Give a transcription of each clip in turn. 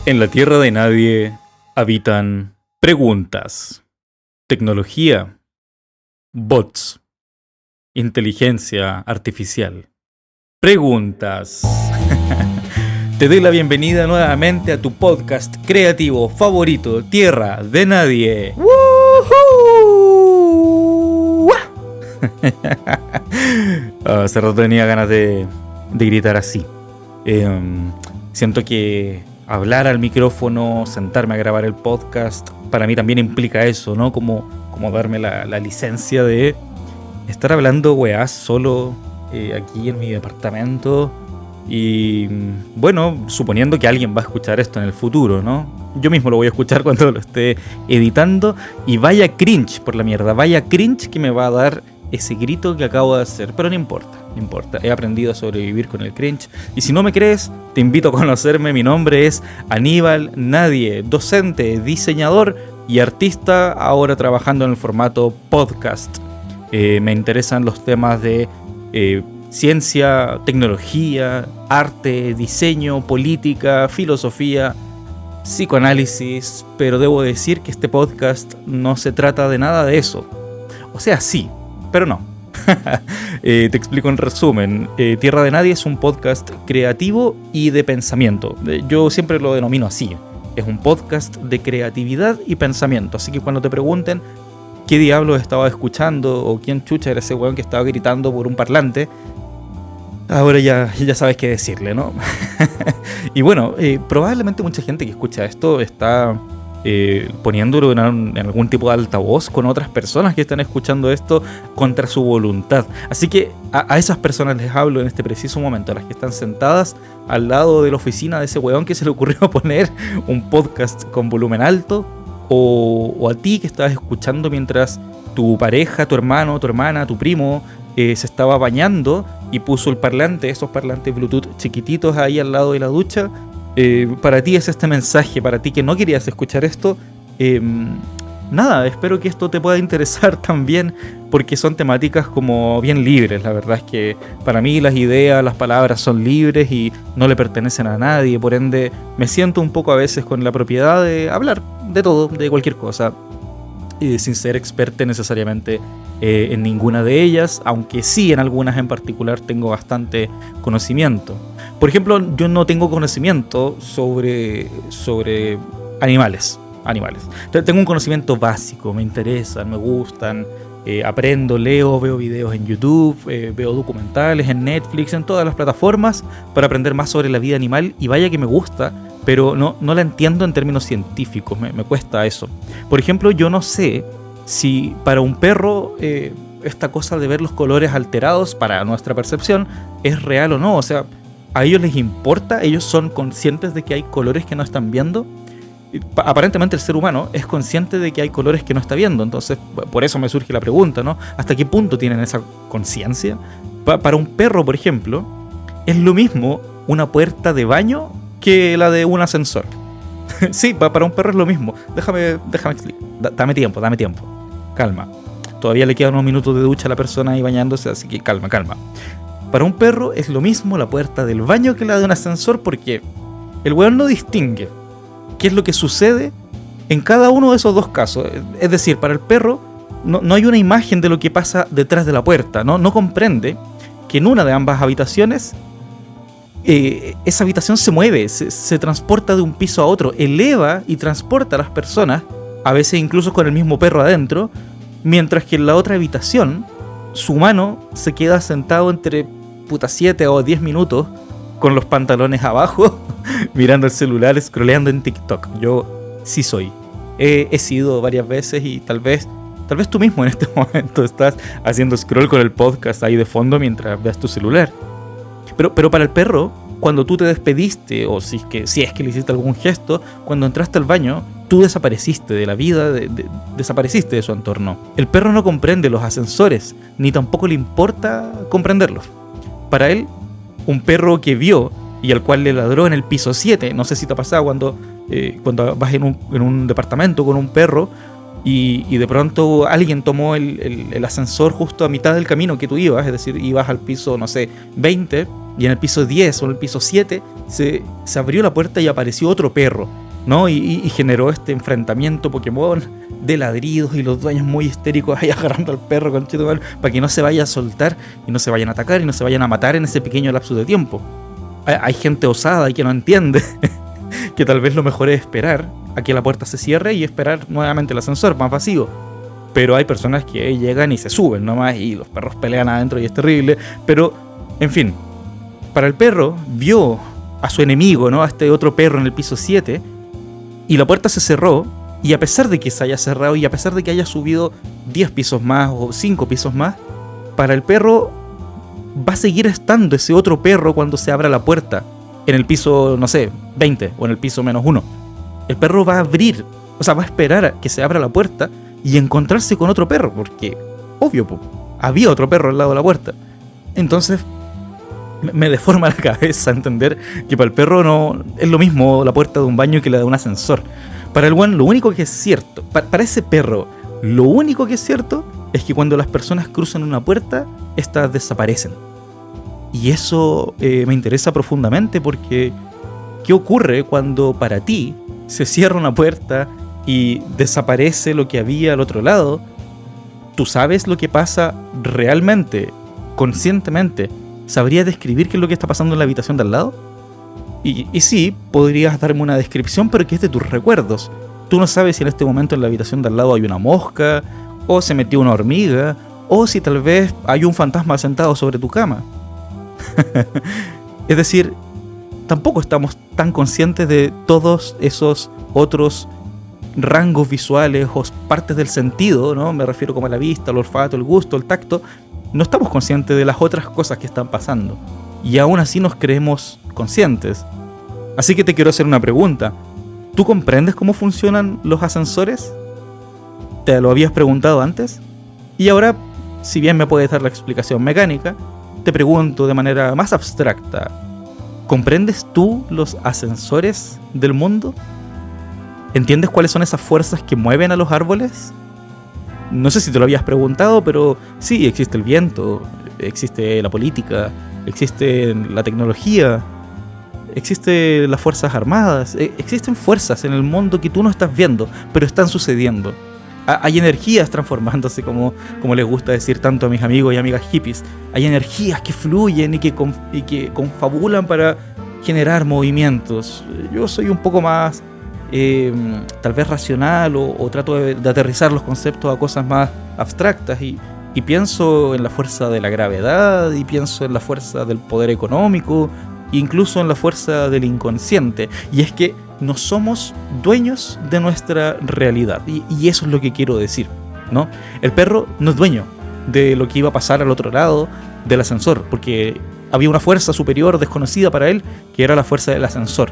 En la tierra de nadie habitan preguntas, tecnología, bots, inteligencia artificial. Preguntas. Te doy la bienvenida nuevamente a tu podcast creativo favorito, Tierra de Nadie. ¡Woohoo! Hace rato tenía ganas de gritar así. Siento que hablar al micrófono, sentarme a grabar el podcast, para mí también implica eso, ¿no? Como darme la licencia de estar hablando weás solo aquí en mi departamento. Y bueno, suponiendo que alguien va a escuchar esto en el futuro, ¿no? Yo mismo lo voy a escuchar cuando lo esté editando. Y vaya cringe por la mierda, vaya cringe que me va a dar ese grito que acabo de hacer. Pero no importa. He aprendido a sobrevivir con el cringe. Y si no me crees, te invito a conocerme. Mi nombre es Aníbal Nadie, docente, diseñador y artista, ahora trabajando en el formato podcast. Me interesan los temas de ciencia, tecnología, arte, diseño, política, filosofía, psicoanálisis, pero debo decir que este podcast no se trata de nada de eso. O sea, sí, pero no. Te explico en resumen. Tierra de Nadie es un podcast creativo y de pensamiento. Yo siempre lo denomino así. Es un podcast de creatividad y pensamiento. Así que cuando te pregunten qué diablos estaba escuchando o quién chucha era ese weón que estaba gritando por un parlante, ahora ya sabes qué decirle, ¿no? Y bueno, probablemente mucha gente que escucha esto está poniéndolo en algún tipo de altavoz con otras personas que están escuchando esto contra su voluntad. Así que a esas personas les hablo en este preciso momento, a las que están sentadas al lado de la oficina de ese weón que se le ocurrió poner un podcast con volumen alto, o a ti que estabas escuchando mientras tu pareja, tu hermano, tu hermana, tu primo se estaba bañando y puso el parlante, esos parlantes Bluetooth chiquititos ahí al lado de la ducha. Para ti es este mensaje, para ti que no querías escuchar esto. Nada, espero que esto te pueda interesar también, porque son temáticas como bien libres. La verdad es que para mí las ideas, las palabras son libres y no le pertenecen a nadie. Por ende, me siento un poco a veces con la propiedad de hablar de todo, de cualquier cosa, sin ser experto necesariamente en ninguna de ellas, aunque sí en algunas en particular tengo bastante conocimiento. Por ejemplo, yo no tengo conocimiento sobre animales. Tengo un conocimiento básico, me interesan, me gustan, aprendo, leo, veo videos en YouTube, veo documentales en Netflix, en todas las plataformas para aprender más sobre la vida animal, y vaya que me gusta, pero no la entiendo en términos científicos, me cuesta eso. Por ejemplo, yo no sé si para un perro esta cosa de ver los colores alterados para nuestra percepción es real o no. O sea, ¿a ellos les importa? ¿Ellos son conscientes de que hay colores que no están viendo? Aparentemente el ser humano es consciente de que hay colores que no está viendo. Entonces, por eso me surge la pregunta, ¿no? ¿Hasta qué punto tienen esa conciencia? Para un perro, por ejemplo, es lo mismo una puerta de baño que la de un ascensor. Sí, para un perro es lo mismo. Déjame explicar. Dame tiempo. Calma. Todavía le quedan unos minutos de ducha a la persona ahí bañándose, así que calma. Para un perro es lo mismo la puerta del baño que la de un ascensor, porque el weón no distingue qué es lo que sucede en cada uno de esos dos casos. Es decir, para el perro no hay una imagen de lo que pasa detrás de la puerta, no comprende que en una de ambas habitaciones esa habitación se mueve, se transporta de un piso a otro, eleva y transporta a las personas, a veces incluso con el mismo perro adentro, mientras que en la otra habitación su humano se queda sentado entre 7 o 10 minutos con los pantalones abajo, mirando el celular, scrolleando en TikTok. Yo sí soy. He sido varias veces, y tal vez tú mismo en este momento estás haciendo scroll con el podcast ahí de fondo mientras veas tu celular. Pero para el perro, cuando tú te despediste, o si es que le hiciste algún gesto, cuando entraste al baño, tú desapareciste de la vida, desapareciste de su entorno. El perro no comprende los ascensores, ni tampoco le importa comprenderlos. Para él, un perro que vio y al cual le ladró en el piso 7, no sé si te ha pasado cuando vas en un departamento con un perro y de pronto alguien tomó el ascensor justo a mitad del camino que tú ibas, es decir, ibas al piso, no sé, 20, y en el piso 10 o en el piso 7 se abrió la puerta y apareció otro perro, ¿no? Y generó este enfrentamiento Pokémon de ladridos y los dueños muy histéricos ahí agarrando al perro para que no se vaya a soltar y no se vayan a atacar y no se vayan a matar en ese pequeño lapso de tiempo. Hay gente osada y que no entiende que tal vez lo mejor es esperar a que la puerta se cierre y esperar nuevamente el ascensor más vacío. Pero hay personas que llegan y se suben nomás y los perros pelean adentro y es terrible. Pero, en fin, para el perro vio a su enemigo, ¿no? A este otro perro en el piso 7 y la puerta se cerró. Y a pesar de que se haya cerrado y a pesar de que haya subido 10 pisos más o 5 pisos más, para el perro va a seguir estando ese otro perro cuando se abra la puerta en el piso, no sé, 20 o en el piso -1. El perro va a abrir, o sea, va a esperar a que se abra la puerta y encontrarse con otro perro, porque, obvio, había otro perro al lado de la puerta. Entonces, me deforma la cabeza entender que para el perro no es lo mismo la puerta de un baño que la de un ascensor. Para el buen, lo único que es cierto, para ese perro, lo único que es cierto es que cuando las personas cruzan una puerta, estas desaparecen. Y eso me interesa profundamente porque ¿qué ocurre cuando para ti se cierra una puerta y desaparece lo que había al otro lado? ¿Tú sabes lo que pasa realmente, conscientemente? ¿Sabrías describir qué es lo que está pasando en la habitación de al lado? Y sí, podrías darme una descripción, pero que es de tus recuerdos. Tú no sabes si en este momento en la habitación de al lado hay una mosca, o se metió una hormiga, o si tal vez hay un fantasma sentado sobre tu cama. Es decir, tampoco estamos tan conscientes de todos esos otros rangos visuales o partes del sentido, ¿no? Me refiero como a la vista, el olfato, el gusto, el tacto. No estamos conscientes de las otras cosas que están pasando. Y aún así nos creemos conscientes. Así que te quiero hacer una pregunta. ¿Tú comprendes cómo funcionan los ascensores? ¿Te lo habías preguntado antes? Y ahora, si bien me puedes dar la explicación mecánica, te pregunto de manera más abstracta. ¿Comprendes tú los ascensores del mundo? ¿Entiendes cuáles son esas fuerzas que mueven a los árboles? No sé si te lo habías preguntado, pero sí, existe el viento, existe la política, existe la tecnología, existen las fuerzas armadas, existen fuerzas en el mundo que tú no estás viendo, pero están sucediendo. Hay energías transformándose, como les gusta decir tanto a mis amigos y amigas hippies. Hay energías que fluyen y que confabulan para generar movimientos. Yo soy un poco más tal vez racional o trato de aterrizar los conceptos a cosas más abstractas y pienso en la fuerza de la gravedad y pienso en la fuerza del poder económico, incluso en la fuerza del inconsciente. Y es que no somos dueños de nuestra realidad y eso es lo que quiero decir, ¿no? El perro no es dueño de lo que iba a pasar al otro lado del ascensor, porque había una fuerza superior desconocida para él, que era la fuerza del ascensor.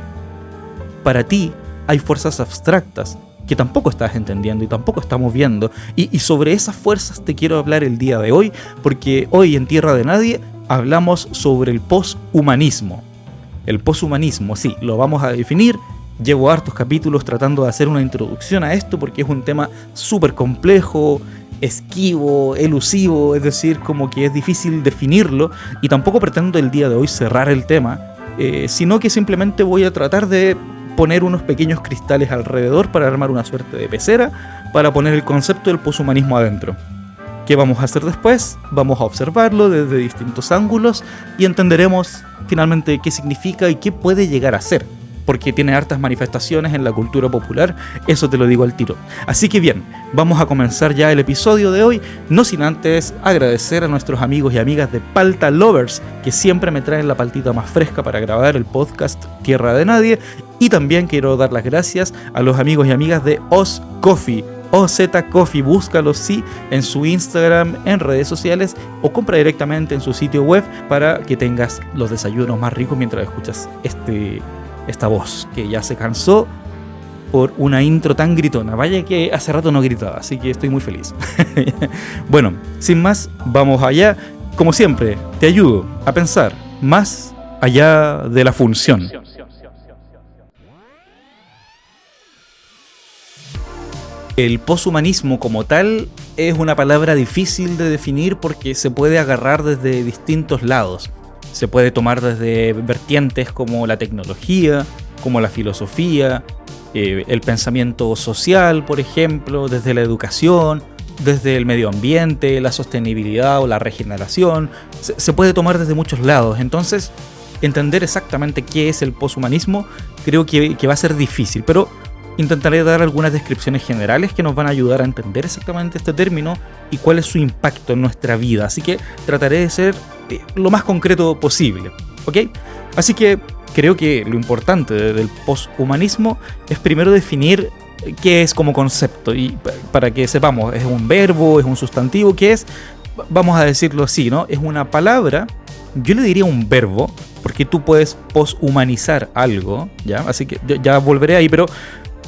Para ti hay fuerzas abstractas que tampoco estás entendiendo y tampoco estamos viendo, y sobre esas fuerzas te quiero hablar el día de hoy, porque hoy en Tierra de Nadie hablamos sobre el poshumanismo. El poshumanismo, sí, lo vamos a definir. Llevo hartos capítulos tratando de hacer una introducción a esto porque es un tema súper complejo, esquivo, elusivo, es decir, como que es difícil definirlo, y tampoco pretendo el día de hoy cerrar el tema, sino que simplemente voy a tratar de poner unos pequeños cristales alrededor para armar una suerte de pecera para poner el concepto del poshumanismo adentro. ¿Qué vamos a hacer después? Vamos a observarlo desde distintos ángulos y entenderemos finalmente qué significa y qué puede llegar a ser, porque tiene hartas manifestaciones en la cultura popular, eso te lo digo al tiro. Así que bien, vamos a comenzar ya el episodio de hoy, no sin antes agradecer a nuestros amigos y amigas de Palta Lovers, que siempre me traen la paltita más fresca para grabar el podcast Tierra de Nadie, y también quiero dar las gracias a los amigos y amigas de Oz Coffee, OZ Coffee, búscalos sí en su Instagram, en redes sociales o compra directamente en su sitio web para que tengas los desayunos más ricos mientras escuchas esta voz que ya se cansó por una intro tan gritona. Vaya que hace rato no gritaba, así que estoy muy feliz. Bueno, sin más, vamos allá. Como siempre, te ayudo a pensar más allá de la función. El poshumanismo como tal es una palabra difícil de definir porque se puede agarrar desde distintos lados. Se puede tomar desde vertientes como la tecnología, como la filosofía, el pensamiento social, por ejemplo, desde la educación, desde el medio ambiente, la sostenibilidad o la regeneración. Se puede tomar desde muchos lados. Entonces, entender exactamente qué es el poshumanismo creo que va a ser difícil, pero intentaré dar algunas descripciones generales que nos van a ayudar a entender exactamente este término y cuál es su impacto en nuestra vida. Así que trataré de ser lo más concreto posible, ¿ok? Así que creo que lo importante del poshumanismo es primero definir qué es como concepto, y para que sepamos, ¿es un verbo, es un sustantivo? ¿Qué es? Vamos a decirlo así, ¿no? Es una palabra, yo le diría un verbo, porque tú puedes poshumanizar algo, ¿ya? Así que ya volveré ahí, pero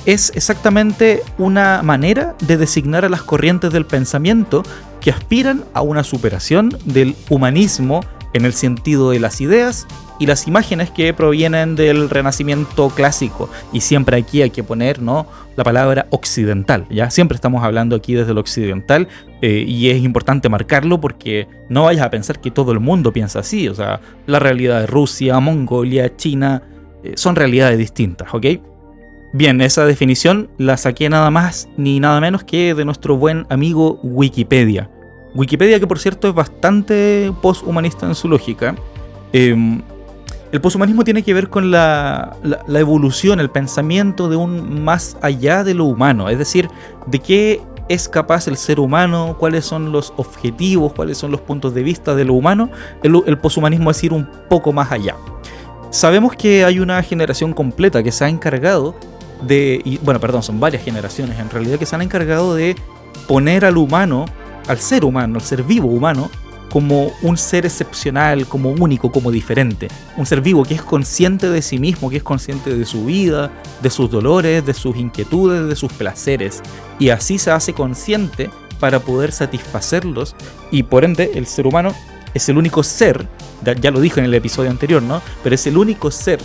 es exactamente una manera de designar a las corrientes del pensamiento que aspiran a una superación del humanismo en el sentido de las ideas y las imágenes que provienen del Renacimiento clásico. Y siempre aquí hay que poner, ¿no?, la palabra occidental, ¿ya? Siempre estamos hablando aquí desde lo occidental, y es importante marcarlo porque no vayas a pensar que todo el mundo piensa así. O sea, la realidad de Rusia, Mongolia, China, son realidades distintas, ¿ok? Bien, esa definición la saqué nada más ni nada menos que de nuestro buen amigo Wikipedia. Wikipedia, que por cierto es bastante poshumanista en su lógica. El poshumanismo tiene que ver con la evolución, el pensamiento de un más allá de lo humano, es decir, de qué es capaz el ser humano, cuáles son los objetivos, cuáles son los puntos de vista de lo humano. El poshumanismo es ir un poco más allá. Sabemos que hay una generación completa que se ha encargado son varias generaciones en realidad que se han encargado de poner al humano, al ser humano, al ser vivo humano, como un ser excepcional, como único, como diferente. Un ser vivo que es consciente de sí mismo, que es consciente de su vida, de sus dolores, de sus inquietudes, de sus placeres. Y así se hace consciente para poder satisfacerlos. Y por ende, el ser humano es el único ser, ya lo dije en el episodio anterior, ¿no? Pero es el único ser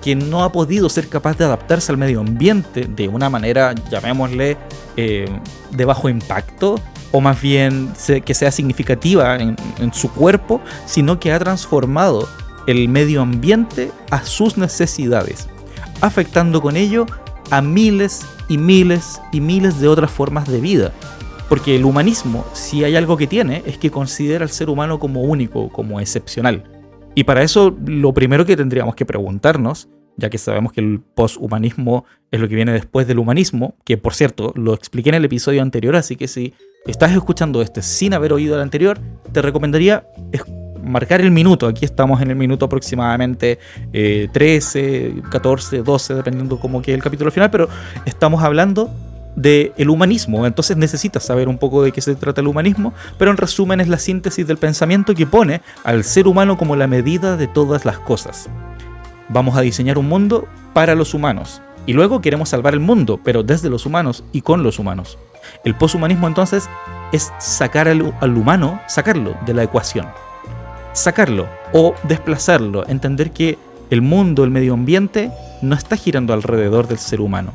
que no ha podido ser capaz de adaptarse al medio ambiente de una manera, llamémosle, de bajo impacto, o más bien que sea significativa en su cuerpo, sino que ha transformado el medio ambiente a sus necesidades, afectando con ello a miles y miles y miles de otras formas de vida. Porque el humanismo, si hay algo que tiene, es que considera al ser humano como único, como excepcional. Y para eso, lo primero que tendríamos que preguntarnos, ya que sabemos que el poshumanismo es lo que viene después del humanismo, que por cierto, lo expliqué en el episodio anterior, así que si estás escuchando este sin haber oído el anterior, te recomendaría marcar el minuto. Aquí estamos en el minuto aproximadamente 13, 14, 12, dependiendo cómo quede el capítulo final, pero estamos hablando del humanismo, entonces necesitas saber un poco de qué se trata el humanismo, pero en resumen es la síntesis del pensamiento que pone al ser humano como la medida de todas las cosas. Vamos a diseñar un mundo para los humanos, y luego queremos salvar el mundo, pero desde los humanos y con los humanos. El poshumanismo entonces es sacar al humano, sacarlo de la ecuación, sacarlo o desplazarlo, entender que el mundo, el medio ambiente, no está girando alrededor del ser humano.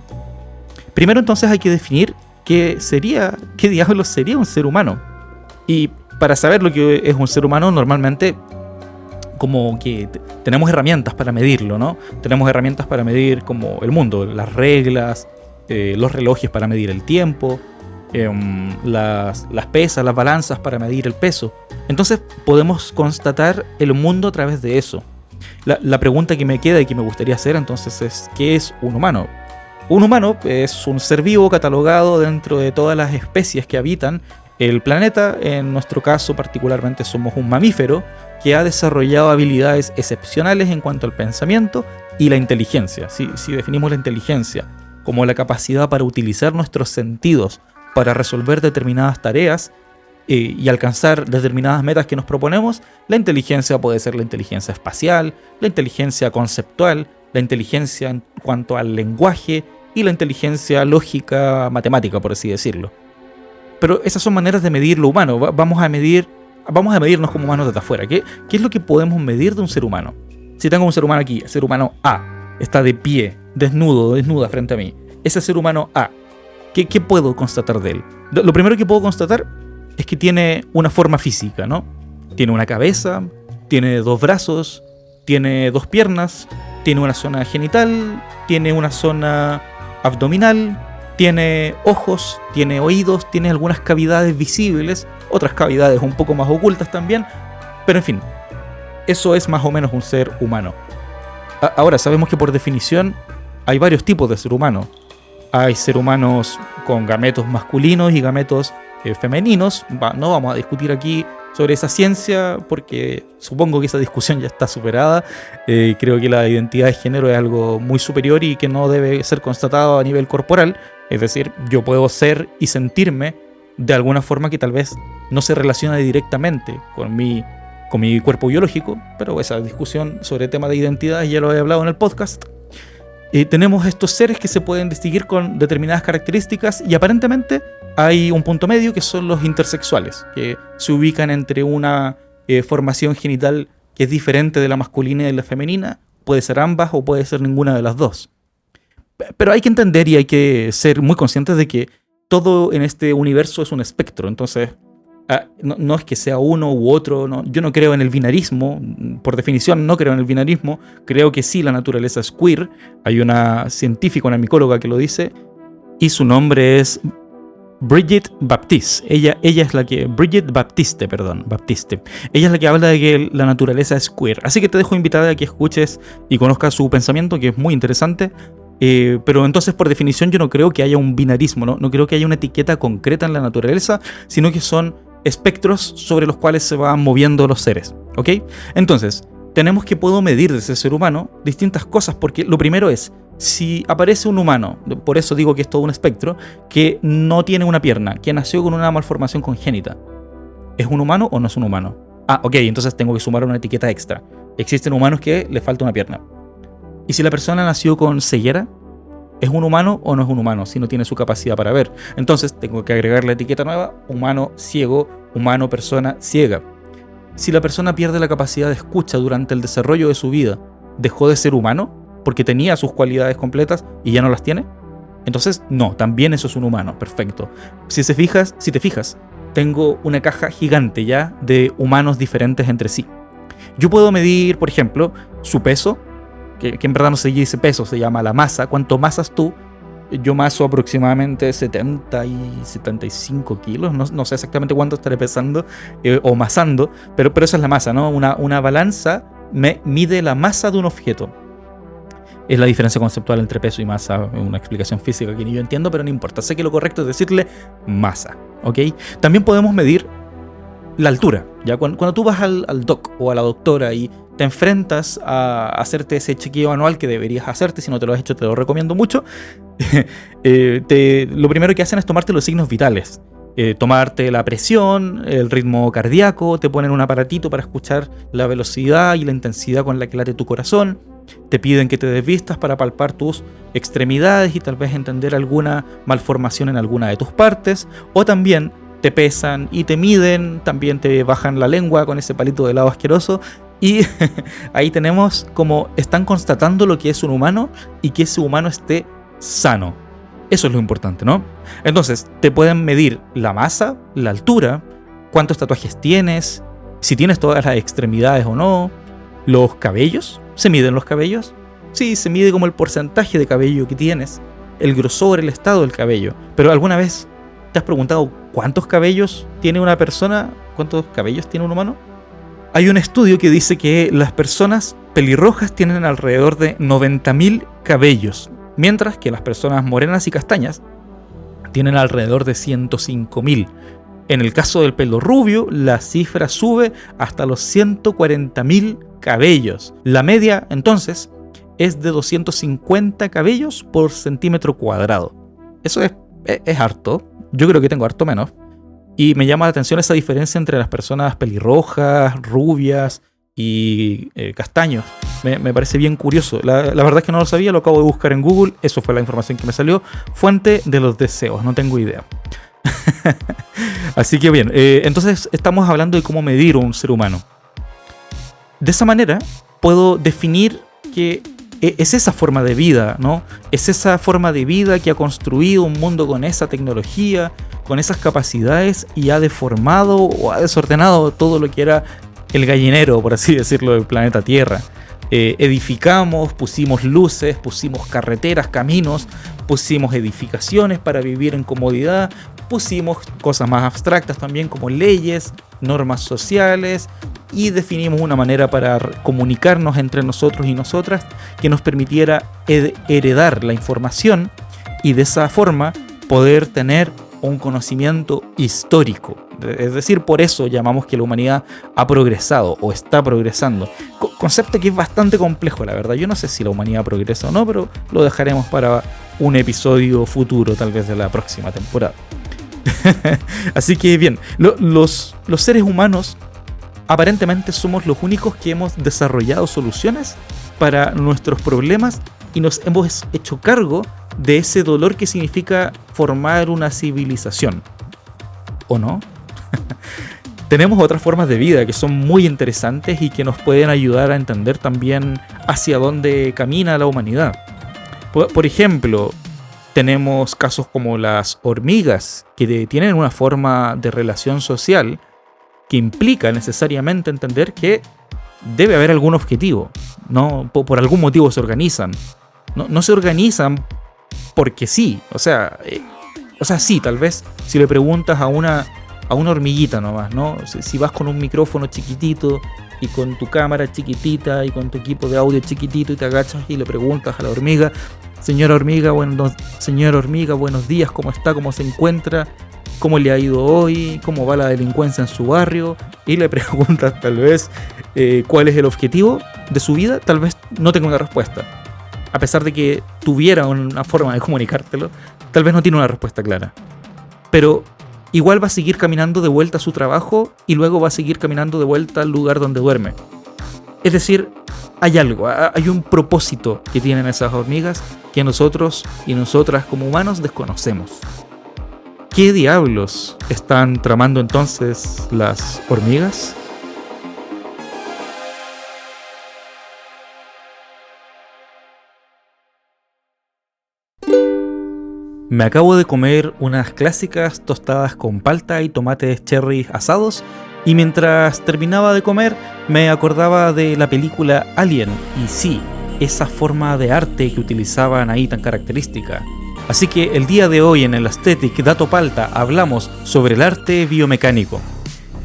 Primero entonces hay que definir qué diablos sería un ser humano. Y para saber lo que es un ser humano, normalmente como que tenemos herramientas para medirlo, ¿no? Tenemos herramientas para medir como el mundo, las reglas, los relojes para medir el tiempo, las pesas, las balanzas para medir el peso. Entonces podemos constatar el mundo a través de eso. La pregunta que me queda y que me gustaría hacer entonces es, ¿qué es un humano? Un humano es un ser vivo catalogado dentro de todas las especies que habitan el planeta. En nuestro caso particularmente somos un mamífero que ha desarrollado habilidades excepcionales en cuanto al pensamiento y la inteligencia. Si definimos la inteligencia como la capacidad para utilizar nuestros sentidos para resolver determinadas tareas y alcanzar determinadas metas que nos proponemos, la inteligencia puede ser la inteligencia espacial, la inteligencia conceptual, la inteligencia en cuanto al lenguaje y la inteligencia lógica matemática, por así decirlo. Pero esas son maneras de medir lo humano. Vamos a medirnos como humanos desde afuera. ¿Qué es lo que podemos medir de un ser humano? Si tengo un ser humano aquí, el ser humano A, está de pie, desnuda frente a mí. Ese ser humano A, ¿qué puedo constatar de él? Lo primero que puedo constatar es que tiene una forma física, ¿no? Tiene una cabeza, tiene 2 brazos, tiene 2 piernas, tiene una zona genital, tiene una zona abdominal, tiene ojos, tiene oídos, tiene algunas cavidades visibles, otras cavidades un poco más ocultas también, pero en fin, eso es más o menos un ser humano. Ahora, sabemos que por definición hay varios tipos de ser humano. Hay ser humanos con gametos masculinos y gametos femeninos. No vamos a discutir aquí sobre esa ciencia porque supongo que esa discusión ya está superada. Creo que la identidad de género es algo muy superior y que no debe ser constatado a nivel corporal. Es decir, yo puedo ser y sentirme de alguna forma que tal vez no se relaciona directamente con mi cuerpo biológico, pero esa discusión sobre el tema de identidad ya lo he hablado en el podcast. Tenemos estos seres que se pueden distinguir con determinadas características y aparentemente hay un punto medio que son los intersexuales, que se ubican entre una formación genital que es diferente de la masculina y de la femenina, puede ser ambas o puede ser ninguna de las dos. Pero hay que entender y hay que ser muy conscientes de que todo en este universo es un espectro, entonces no es que sea uno u otro, no. Yo no creo en el binarismo, por definición no creo en el binarismo, creo que sí la naturaleza es queer. Hay una científica, una micóloga que lo dice, y su nombre es Brigitte Baptiste. Ella es la que... Baptiste. Ella es la que habla de que la naturaleza es queer. Así que te dejo invitada a que escuches y conozcas su pensamiento, que es muy interesante. Pero entonces, por definición, yo no creo que haya un binarismo, no creo que haya una etiqueta concreta en la naturaleza, sino que son espectros sobre los cuales se van moviendo los seres, ¿ok? Entonces, tenemos que puedo medir de ese ser humano distintas cosas, porque lo primero es, si aparece un humano, por eso digo que es todo un espectro, que no tiene una pierna, que nació con una malformación congénita, ¿es un humano o no es un humano? Ok, entonces tengo que sumar una etiqueta extra. Existen humanos que le falta una pierna. ¿Y si la persona nació con ceguera? ¿Es un humano o no es un humano si no tiene su capacidad para ver? Entonces tengo que agregar la etiqueta nueva, humano ciego, humano persona ciega. Si la persona pierde la capacidad de escucha durante el desarrollo de su vida, ¿dejó de ser humano? Porque tenía sus cualidades completas y ya no las tiene. Entonces, no, también eso es un humano, perfecto. Si te fijas, tengo una caja gigante ya de humanos diferentes entre sí. Yo puedo medir, por ejemplo, su peso, que en verdad no se dice peso, se llama la masa. ¿Cuánto masas tú? Yo maso aproximadamente 70 y 75 kilos, no sé exactamente cuánto estaré pesando o masando, pero esa es la masa, ¿no? Una balanza mide la masa de un objeto. Es la diferencia conceptual entre peso y masa, una explicación física que ni yo entiendo, pero no importa. Sé que lo correcto es decirle masa, ¿ok? También podemos medir la altura, ¿ya? Cuando tú vas al doc o a la doctora y te enfrentas a hacerte ese chequeo anual que deberías hacerte, si no te lo has hecho te lo recomiendo mucho, lo primero que hacen es tomarte los signos vitales, tomarte la presión, el ritmo cardíaco, te ponen un aparatito para escuchar la velocidad y la intensidad con la que late tu corazón, te piden que te desvistas para palpar tus extremidades y tal vez entender alguna malformación en alguna de tus partes, o también te pesan y te miden, también te bajan la lengua con ese palito de helado asqueroso. Y ahí tenemos como están constatando lo que es un humano y que ese humano esté sano. Eso es lo importante, ¿no? Entonces, te pueden medir la masa, la altura, cuántos tatuajes tienes, si tienes todas las extremidades o no, los cabellos. ¿Se miden los cabellos? Sí, se mide como el porcentaje de cabello que tienes, el grosor, el estado del cabello. Pero ¿alguna vez te has preguntado cuántos cabellos tiene una persona? ¿Cuántos cabellos tiene un humano? Hay un estudio que dice que las personas pelirrojas tienen alrededor de 90.000 cabellos, mientras que las personas morenas y castañas tienen alrededor de 105.000. En el caso del pelo rubio, la cifra sube hasta los 140.000 cabellos. La media, entonces, es de 250 cabellos por centímetro cuadrado. Eso es harto. Yo creo que tengo harto menos. Y me llama la atención esa diferencia entre las personas pelirrojas, rubias y castaños. Me parece bien curioso. La verdad es que no lo sabía, lo acabo de buscar en Google. Eso fue la información que me salió. Fuente de los deseos, no tengo idea. Así que bien, entonces estamos hablando de cómo medir un ser humano. De esa manera puedo definir que es esa forma de vida, ¿no? Es esa forma de vida que ha construido un mundo con esa tecnología, con esas capacidades y ha deformado o ha desordenado todo lo que era el gallinero, por así decirlo, del planeta Tierra. Edificamos, pusimos luces, pusimos carreteras, caminos, pusimos edificaciones para vivir en comodidad, pusimos cosas más abstractas también como leyes, normas sociales, y definimos una manera para comunicarnos entre nosotros y nosotras que nos permitiera heredar la información y de esa forma poder tener un conocimiento histórico. Es decir, por eso llamamos que la humanidad ha progresado o está progresando. Concepto que es bastante complejo, la verdad. Yo no sé si la humanidad progresa o no, pero lo dejaremos para un episodio futuro, tal vez de la próxima temporada. Así que bien, los seres humanos aparentemente somos los únicos que hemos desarrollado soluciones para nuestros problemas y nos hemos hecho cargo de ese dolor que significa formar una civilización. ¿O no? Tenemos otras formas de vida que son muy interesantes y que nos pueden ayudar a entender también hacia dónde camina la humanidad. Por ejemplo, tenemos casos como las hormigas, que tienen una forma de relación social que implica necesariamente entender que debe haber algún objetivo, ¿no? Por algún motivo se organizan. No se organizan porque sí, o sea, sí, tal vez si le preguntas a una hormiguita nomás, ¿no? Si vas con un micrófono chiquitito y con tu cámara chiquitita y con tu equipo de audio chiquitito y te agachas y le preguntas a la hormiga, señora hormiga, buenos días, ¿cómo está? ¿Cómo se encuentra? ¿Cómo le ha ido hoy? ¿Cómo va la delincuencia en su barrio? Y le preguntas tal vez cuál es el objetivo de su vida, tal vez no tenga una respuesta. A pesar de que tuviera una forma de comunicártelo, tal vez no tiene una respuesta clara. Pero igual va a seguir caminando de vuelta a su trabajo y luego va a seguir caminando de vuelta al lugar donde duerme. Es decir, hay algo, hay un propósito que tienen esas hormigas que nosotros y nosotras como humanos desconocemos. ¿Qué diablos están tramando entonces las hormigas? Me acabo de comer unas clásicas tostadas con palta y tomates cherry asados y mientras terminaba de comer me acordaba de la película Alien y sí, esa forma de arte que utilizaban ahí tan característica. Así que el día de hoy en el Aesthetic Dato Palta hablamos sobre el arte biomecánico.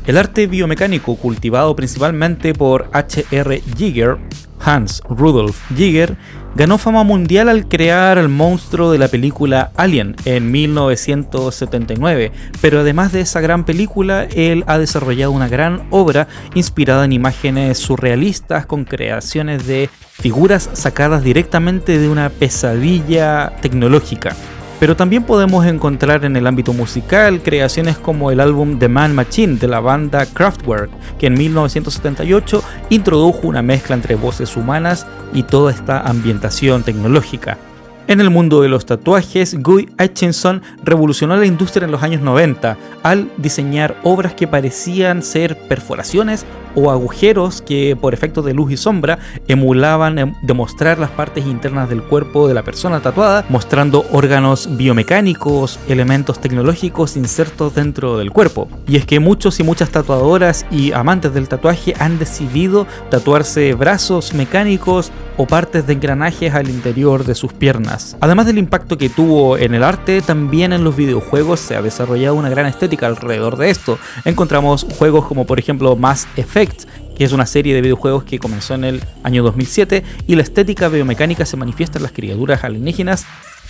El arte biomecánico, cultivado principalmente por H.R. Giger, Hans Rudolf Giger, ganó fama mundial al crear el monstruo de la película Alien en 1979, pero además de esa gran película, él ha desarrollado una gran obra inspirada en imágenes surrealistas con creaciones de figuras sacadas directamente de una pesadilla tecnológica. Pero también podemos encontrar en el ámbito musical creaciones como el álbum The Man Machine de la banda Kraftwerk, que en 1978 introdujo una mezcla entre voces humanas y toda esta ambientación tecnológica. En el mundo de los tatuajes, Guy Aitchison revolucionó la industria en los años 90 al diseñar obras que parecían ser perforaciones o agujeros que por efectos de luz y sombra emulaban demostrar las partes internas del cuerpo de la persona tatuada, mostrando órganos biomecánicos, elementos tecnológicos insertos dentro del cuerpo. Y es que muchos y muchas tatuadoras y amantes del tatuaje han decidido tatuarse brazos mecánicos o partes de engranajes al interior de sus piernas. Además del impacto que tuvo en el arte, también en los videojuegos se ha desarrollado una gran estética alrededor de esto. Encontramos juegos como por ejemplo Mass Effect, que es una serie de videojuegos que comenzó en el año 2007 y la estética biomecánica se manifiesta en las criaturas alienígenas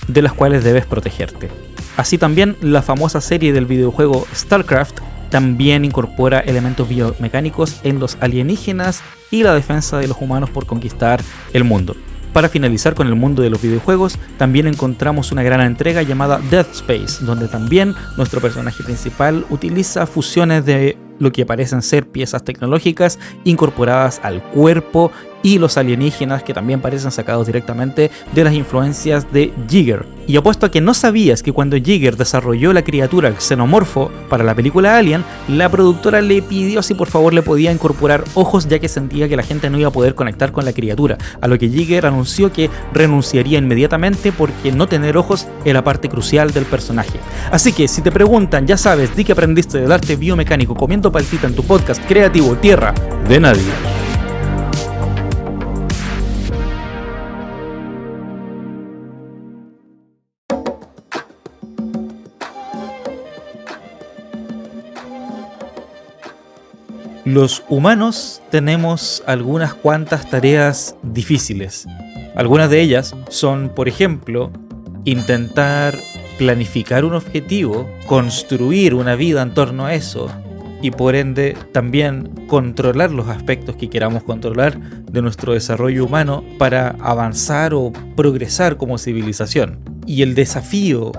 de las cuales debes protegerte. Así también la famosa serie del videojuego StarCraft también incorpora elementos biomecánicos en los alienígenas y la defensa de los humanos por conquistar el mundo. Para finalizar con el mundo de los videojuegos, también encontramos una gran entrega llamada Dead Space, donde también nuestro personaje principal utiliza fusiones de lo que parecen ser piezas tecnológicas incorporadas al cuerpo y los alienígenas que también parecen sacados directamente de las influencias de Giger. Y apuesto a que no sabías que cuando Giger desarrolló la criatura xenomorfo para la película Alien, la productora le pidió si por favor le podía incorporar ojos, ya que sentía que la gente no iba a poder conectar con la criatura, a lo que Giger anunció que renunciaría inmediatamente porque no tener ojos era parte crucial del personaje. Así que si te preguntan, ya sabes, di que aprendiste del arte biomecánico comiendo Alberto Palcita en tu podcast creativo Tierra de Nadie. Los humanos tenemos algunas cuantas tareas difíciles. Algunas de ellas son, por ejemplo, intentar planificar un objetivo, construir una vida en torno a eso y por ende también controlar los aspectos que queramos controlar de nuestro desarrollo humano para avanzar o progresar como civilización. Y el desafío,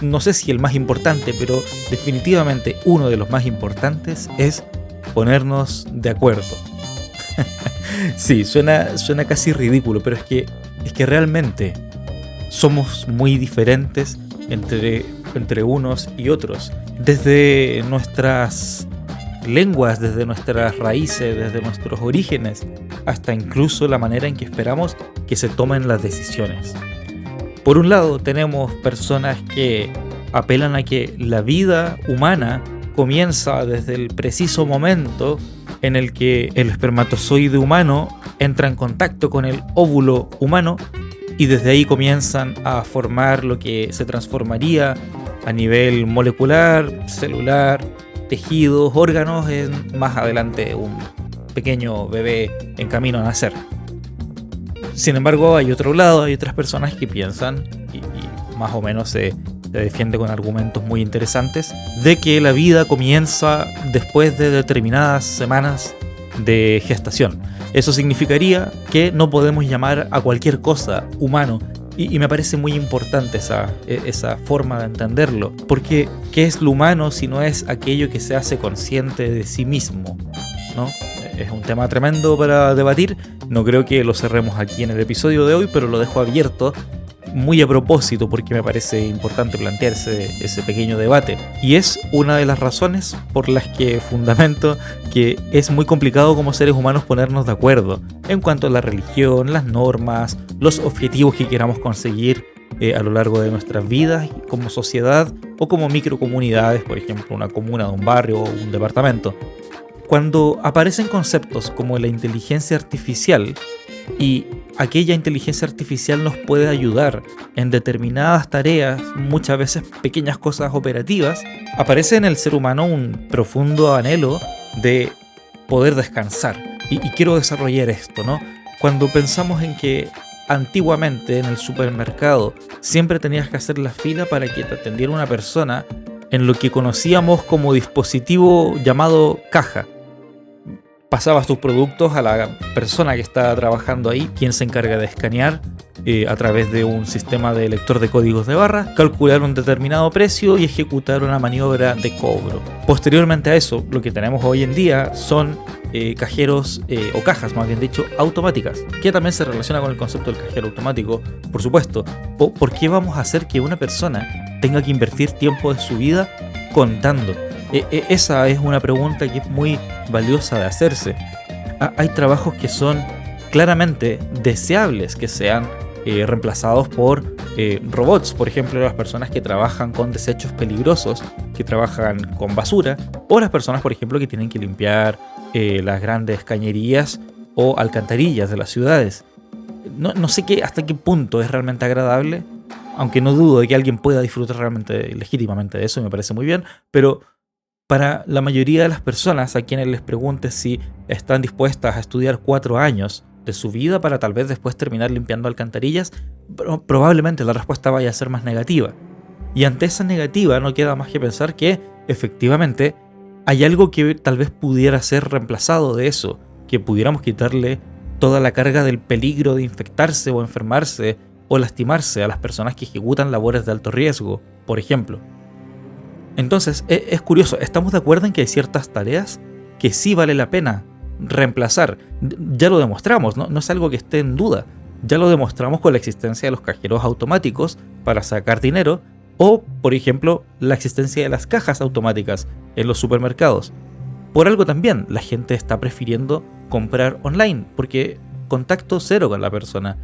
no sé si el más importante, pero definitivamente uno de los más importantes es ponernos de acuerdo. Sí, suena casi ridículo, pero es que realmente somos muy diferentes entre unos y otros. Desde nuestras lenguas, desde nuestras raíces, desde nuestros orígenes, hasta incluso la manera en que esperamos que se tomen las decisiones. Por un lado, tenemos personas que apelan a que la vida humana comienza desde el preciso momento en el que el espermatozoide humano entra en contacto con el óvulo humano y desde ahí comienzan a formar lo que se transformaría a nivel molecular, celular, tejidos, órganos, en más adelante un pequeño bebé en camino a nacer. Sin embargo, hay otro lado, hay otras personas que piensan, y más o menos se defiende con argumentos muy interesantes, de que la vida comienza después de determinadas semanas de gestación. Eso significaría que no podemos llamar a cualquier cosa humano. Y me parece muy importante esa forma de entenderlo. Porque, ¿qué es lo humano si no es aquello que se hace consciente de sí mismo? ¿No? Es un tema tremendo para debatir. No creo que lo cerremos aquí en el episodio de hoy, pero lo dejo abierto muy a propósito porque me parece importante plantearse ese pequeño debate. Y es una de las razones por las que fundamento que es muy complicado como seres humanos ponernos de acuerdo en cuanto a la religión, las normas, los objetivos que queramos conseguir a lo largo de nuestras vidas como sociedad o como microcomunidades, por ejemplo una comuna de un barrio o un departamento. Cuando aparecen conceptos como la inteligencia artificial y aquella inteligencia artificial nos puede ayudar en determinadas tareas, muchas veces pequeñas cosas operativas, aparece en el ser humano un profundo anhelo de poder descansar. Y quiero desarrollar esto, ¿no? Cuando pensamos en que antiguamente en el supermercado siempre tenías que hacer la fila para que te atendiera una persona en lo que conocíamos como dispositivo llamado caja. Pasabas tus productos a la persona que está trabajando ahí, quien se encarga de escanear a través de un sistema de lector de códigos de barra, calcular un determinado precio y ejecutar una maniobra de cobro. Posteriormente a eso, lo que tenemos hoy en día son cajeros o cajas, más bien dicho, automáticas, que también se relaciona con el concepto del cajero automático, por supuesto. ¿Por qué vamos a hacer que una persona tenga que invertir tiempo de su vida contando? Esa es una pregunta que es muy valiosa de hacerse. Hay trabajos que son claramente deseables que sean reemplazados por robots, por ejemplo las personas que trabajan con desechos peligrosos, que trabajan con basura, o las personas por ejemplo que tienen que limpiar las grandes cañerías o alcantarillas de las ciudades. No sé hasta qué punto es realmente agradable, aunque no dudo de que alguien pueda disfrutar realmente legítimamente de eso, y me parece muy bien, pero para la mayoría de las personas a quienes les preguntes si están dispuestas a estudiar 4 años de su vida para tal vez después terminar limpiando alcantarillas, probablemente la respuesta vaya a ser más negativa. Y ante esa negativa no queda más que pensar que efectivamente hay algo que tal vez pudiera ser reemplazado de eso, que pudiéramos quitarle toda la carga del peligro de infectarse o enfermarse o lastimarse a las personas que ejecutan labores de alto riesgo, por ejemplo. Entonces, es curioso, estamos de acuerdo en que hay ciertas tareas que sí vale la pena reemplazar. Ya lo demostramos, no es algo que esté en duda. Ya lo demostramos con la existencia de los cajeros automáticos para sacar dinero o, por ejemplo, la existencia de las cajas automáticas en los supermercados. Por algo también la gente está prefiriendo comprar online porque contacto cero con la persona.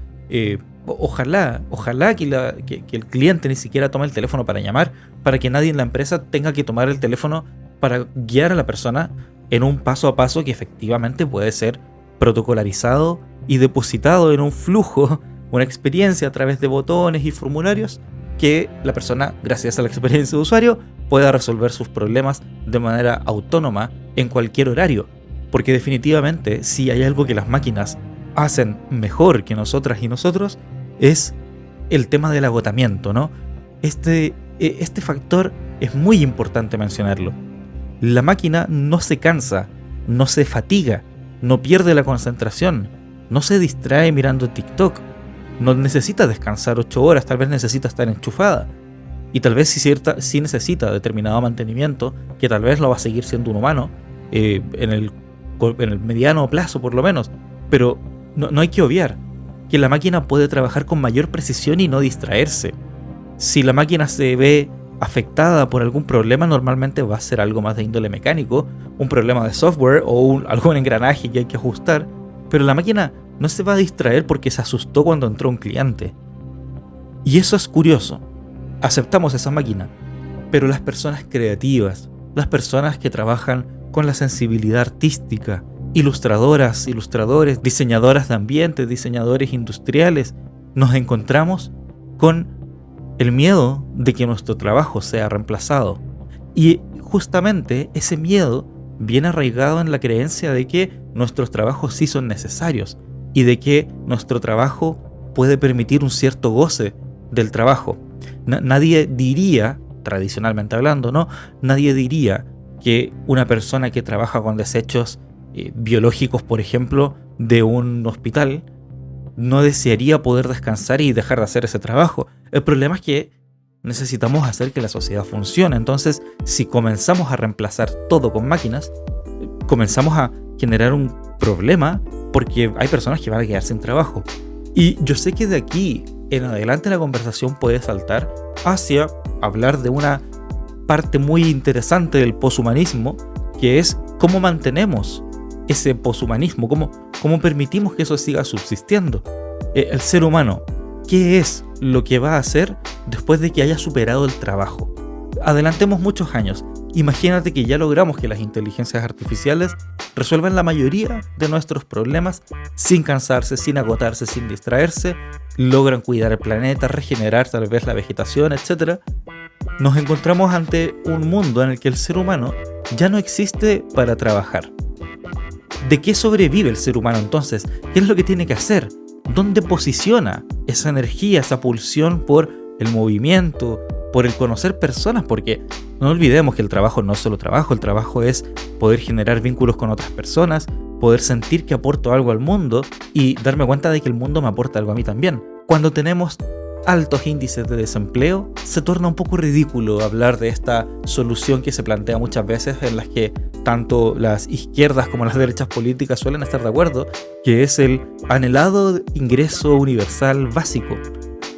Ojalá que el cliente ni siquiera tome el teléfono para llamar, para que nadie en la empresa tenga que tomar el teléfono para guiar a la persona en un paso a paso que efectivamente puede ser protocolarizado y depositado en un flujo, una experiencia a través de botones y formularios que la persona, gracias a la experiencia de usuario, pueda resolver sus problemas de manera autónoma en cualquier horario. Porque definitivamente, si hay algo que las máquinas hacen mejor que nosotras y nosotros, es el tema del agotamiento, ¿no? Este factor es muy importante mencionarlo. La máquina no se cansa, no se fatiga, no pierde la concentración, no se distrae mirando TikTok, no necesita descansar 8 horas, tal vez necesita estar enchufada. Y tal vez sí necesita determinado mantenimiento, que tal vez lo va a seguir siendo un humano, en el mediano plazo por lo menos. Pero no hay que obviar que la máquina puede trabajar con mayor precisión y no distraerse. Si la máquina se ve afectada por algún problema, normalmente va a ser algo más de índole mecánico, un problema de software o algún engranaje que hay que ajustar, pero la máquina no se va a distraer porque se asustó cuando entró un cliente. Y eso es curioso. Aceptamos esa máquina, pero las personas creativas, las personas que trabajan con la sensibilidad artística, ilustradoras, ilustradores, diseñadoras de ambiente, diseñadores industriales, nos encontramos con el miedo de que nuestro trabajo sea reemplazado. Y justamente ese miedo viene arraigado en la creencia de que nuestros trabajos sí son necesarios y de que nuestro trabajo puede permitir un cierto goce del trabajo. Nadie diría, tradicionalmente hablando, ¿no? Nadie diría que una persona que trabaja con desechos biológicos, por ejemplo, de un hospital, no desearía poder descansar y dejar de hacer ese trabajo. El problema es que necesitamos hacer que la sociedad funcione. Entonces, si comenzamos a reemplazar todo con máquinas, comenzamos a generar un problema porque hay personas que van a quedar sin trabajo. Y yo sé que de aquí en adelante la conversación puede saltar hacia hablar de una parte muy interesante del poshumanismo, que es cómo mantenemos ese poshumanismo, cómo permitimos que eso siga subsistiendo. El ser humano, ¿qué es lo que va a hacer después de que haya superado el trabajo? Adelantemos muchos años. Imagínate que ya logramos que las inteligencias artificiales resuelvan la mayoría de nuestros problemas sin cansarse, sin agotarse, sin distraerse, logran cuidar el planeta, regenerar tal vez la vegetación, etc. Nos encontramos ante un mundo en el que el ser humano ya no existe para trabajar. ¿De qué sobrevive el ser humano entonces? ¿Qué es lo que tiene que hacer? ¿Dónde posiciona esa energía, esa pulsión por el movimiento, por el conocer personas? Porque no olvidemos que el trabajo no es solo trabajo, el trabajo es poder generar vínculos con otras personas, poder sentir que aporto algo al mundo y darme cuenta de que el mundo me aporta algo a mí también. Cuando tenemos altos índices de desempleo, se torna un poco ridículo hablar de esta solución que se plantea muchas veces, en las que tanto las izquierdas como las derechas políticas suelen estar de acuerdo, que es el anhelado ingreso universal básico.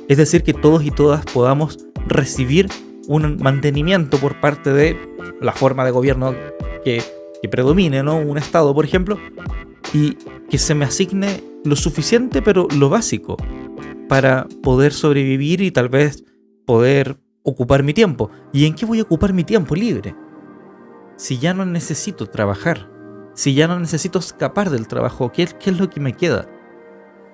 Es decir, que todos y todas podamos recibir un mantenimiento por parte de la forma de gobierno que predomine, ¿no? Un estado, por ejemplo, y que se me asigne lo suficiente, pero lo básico, para poder sobrevivir y tal vez poder ocupar mi tiempo. ¿Y en qué voy a ocupar mi tiempo libre? Si ya no necesito trabajar, si ya no necesito escapar del trabajo, ¿qué es lo que me queda?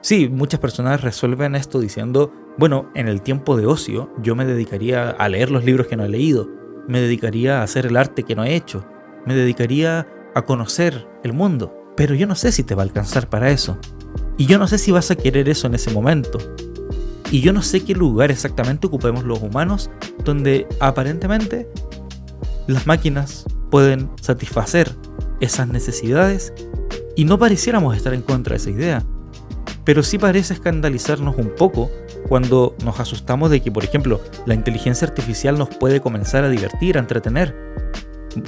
Sí, muchas personas resuelven esto diciendo, bueno, en el tiempo de ocio yo me dedicaría a leer los libros que no he leído, me dedicaría a hacer el arte que no he hecho, me dedicaría a conocer el mundo, pero yo no sé si te va a alcanzar para eso. Y yo no sé si vas a querer eso en ese momento. Y yo no sé qué lugar exactamente ocupemos los humanos donde aparentemente las máquinas pueden satisfacer esas necesidades y no pareciéramos estar en contra de esa idea. Pero sí parece escandalizarnos un poco cuando nos asustamos de que, por ejemplo, la inteligencia artificial nos puede comenzar a divertir, a entretener.